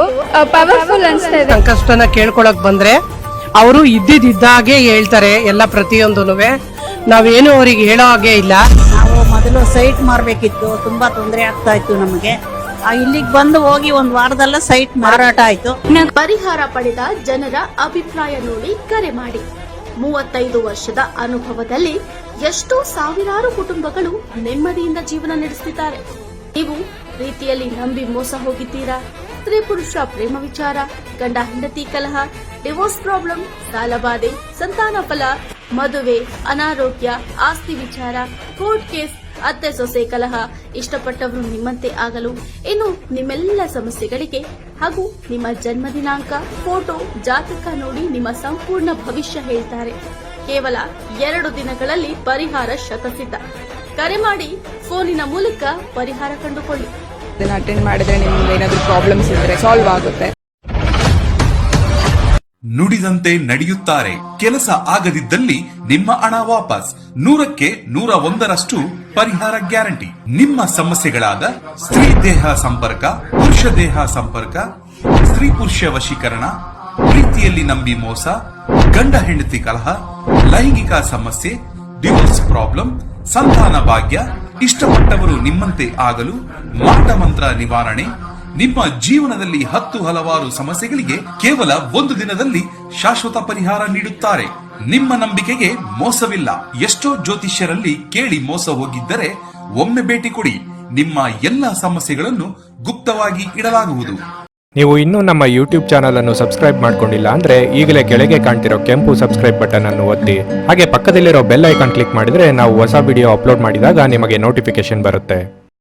ಪವರ್ಫುಲ್ ಅನ್ಸ್ತಾ ಇದೆ. ಸಂಕಷ್ಟನ ಕೇಳ್ಕೊಳಕ್ ಬಂದ್ರೆ ಅವರು ಇದ್ದಿದ್ದಾಗೆ ಹೇಳ್ತಾರೆ ಎಲ್ಲ ಪ್ರತಿಯೊಂದೂನುವೆ. ನಾವೇನು ಅವ್ರಿಗೆ ಹೇಳೋ ಹಾಗೆ ಇಲ್ಲ. ನಾವು ಮೊದಲು ಸೈಟ್ ಮಾರ್ಬೇಕಿತ್ತು, ತುಂಬಾ ತೊಂದರೆ ಆಗ್ತಾ ಇತ್ತು ನಮಗೆ. ಇಲ್ಲಿಗೆ ಬಂದು ಹೋಗಿ ಒಂದು ವಾರದಲ್ಲ ಸೈಟ್ ಮಾರಾಟ ಆಯ್ತು. ಪರಿಹಾರ ಪಡೆದ ಜನರ ಅಭಿಪ್ರಾಯ ನೋಡಿ ಕರೆ ಮಾಡಿ. 35 ವರ್ಷದ ಅನುಭವದಲ್ಲಿ ಎಷ್ಟೋ ಸಾವಿರಾರು ಕುಟುಂಬಗಳು ನೆಮ್ಮದಿಯಿಂದ ಜೀವನ ನಡೆಸುತ್ತಿದ್ದಾರೆ. ನೀವು ಪ್ರೀತಿಯಲ್ಲಿ ನಂಬಿ ಮೋಸ ಹೋಗಿದ್ದೀರಾ? ಸ್ತ್ರೀ ಪುರುಷ ಪ್ರೇಮ ವಿಚಾರ, ಗಂಡ ಹೆಂಡತಿ ಕಲಹ, ಡಿವೋರ್ಸ್ ಪ್ರಾಬ್ಲಮ್, ಸಾಲಬಾಧೆ, ಸಂತಾನ ಫಲ, ಮದುವೆ, ಅನಾರೋಗ್ಯ, ಆಸ್ತಿ ವಿಚಾರ, ಕೋರ್ಟ್ ಕೇಸ್, ಅತ್ತೆ ಸೊಸೆ ಕಲಹ, ಇಷ್ಟಪಟ್ಟವರು ನಿಮ್ಮಂತೆ ಆಗಲು, ಇನ್ನು ನಿಮ್ಮೆಲ್ಲ ಸಮಸ್ಯೆಗಳಿಗೆ ಹಾಗೂ ನಿಮ್ಮ ಜನ್ಮ ದಿನಾಂಕ, ಫೋಟೋ, ಜಾತಕ ನೋಡಿ ನಿಮ್ಮ ಸಂಪೂರ್ಣ ಭವಿಷ್ಯ ಹೇಳ್ತಾರೆ. ಕೇವಲ 2 ದಿನಗಳಲ್ಲಿ ಪರಿಹಾರ ಶತಸಿದ್ಧ. ಕರೆ ಮಾಡಿ ಫೋನಿನ ಮೂಲಕ ಪರಿಹಾರ ಕಂಡುಕೊಳ್ಳಿ. ಅಟೆಂಡ್ ಮಾಡಿದ್ರೆ ನಿಮ್ಗೆ ಏನಾದರೂ ಪ್ರಾಬ್ಲಮ್ಸ್ ಇದ್ರೆ ಸಾಲ್ವ್ ಆಗುತ್ತೆ. ನುಡಿದಂತೆ ನಡೆಯುತ್ತಾರೆ. ಕೆಲಸ ಆಗದಿದ್ದಲ್ಲಿ ನಿಮ್ಮ ಹಣ ವಾಪಸ್. 100ಕ್ಕೆ 101ರಷ್ಟು ಪರಿಹಾರ ಗ್ಯಾರಂಟಿ. ನಿಮ್ಮ ಸಮಸ್ಯೆಗಳಾದ ಸ್ತ್ರೀ ದೇಹ ಸಂಪರ್ಕ, ಪುರುಷ ದೇಹ ಸಂಪರ್ಕ, ಸ್ತ್ರೀ ಪುರುಷ ವಶೀಕರಣ, ಪ್ರೀತಿಯಲ್ಲಿ ನಂಬಿ ಮೋಸ, ಗಂಡ ಹೆಂಡತಿ ಕಲಹ, ಲೈಂಗಿಕ ಸಮಸ್ಯೆ, ಡಿವೋರ್ಸ್ ಪ್ರಾಬ್ಲಮ್, ಸಂತಾನ ಭಾಗ್ಯ, ಇಷ್ಟಪಟ್ಟವರು ನಿಮ್ಮಂತೆ ಆಗಲು, ಮಾಟ ಮಂತ್ರ ನಿವಾರಣೆ, ನಿಮ್ಮ ಜೀವನದಲ್ಲಿ 10 ಹಲವಾರು ಸಮಸ್ಯೆಗಳಿಗೆ ಕೇವಲ 1 ದಿನದಲ್ಲಿ ಶಾಶ್ವತ ಪರಿಹಾರ ನೀಡುತ್ತಾರೆ. ನಿಮ್ಮ ನಂಬಿಕೆಗೆ ಮೋಸವಿಲ್ಲ. ಎಷ್ಟೋ ಜ್ಯೋತಿಷ್ಯರಲ್ಲಿ ಕೇಳಿ ಮೋಸ ಹೋಗಿದ್ದರೆ ಒಮ್ಮೆ ಭೇಟಿ ಕೊಡಿ. ನಿಮ್ಮ ಎಲ್ಲ ಸಮಸ್ಯೆಗಳನ್ನು ಗುಪ್ತವಾಗಿ ಇಡಲಾಗುವುದು. ನೀವು ಇನ್ನೂ ನಮ್ಮ ಯೂಟ್ಯೂಬ್ ಚಾನಲ್ ಅನ್ನು ಸಬ್ಸ್ಕ್ರೈಬ್ ಮಾಡ್ಕೊಂಡಿಲ್ಲ ಅಂದ್ರೆ ಈಗಲೇ ಕೆಳಗೆ ಕಾಣ್ತಿರೋ ಕೆಂಪು ಸಬ್ಸ್ಕ್ರೈಬ್ ಬಟನ್ ಅನ್ನು ಒತ್ತಿ. ಹಾಗೆ ಪಕ್ಕದಲ್ಲಿರೋ ಬೆಲ್ ಐಕಾನ್ ಕ್ಲಿಕ್ ಮಾಡಿದ್ರೆ ನಾವು ಹೊಸ ವಿಡಿಯೋ ಅಪ್ಲೋಡ್ ಮಾಡಿದಾಗ ನಿಮಗೆ ನೋಟಿಫಿಕೇಶನ್ ಬರುತ್ತೆ.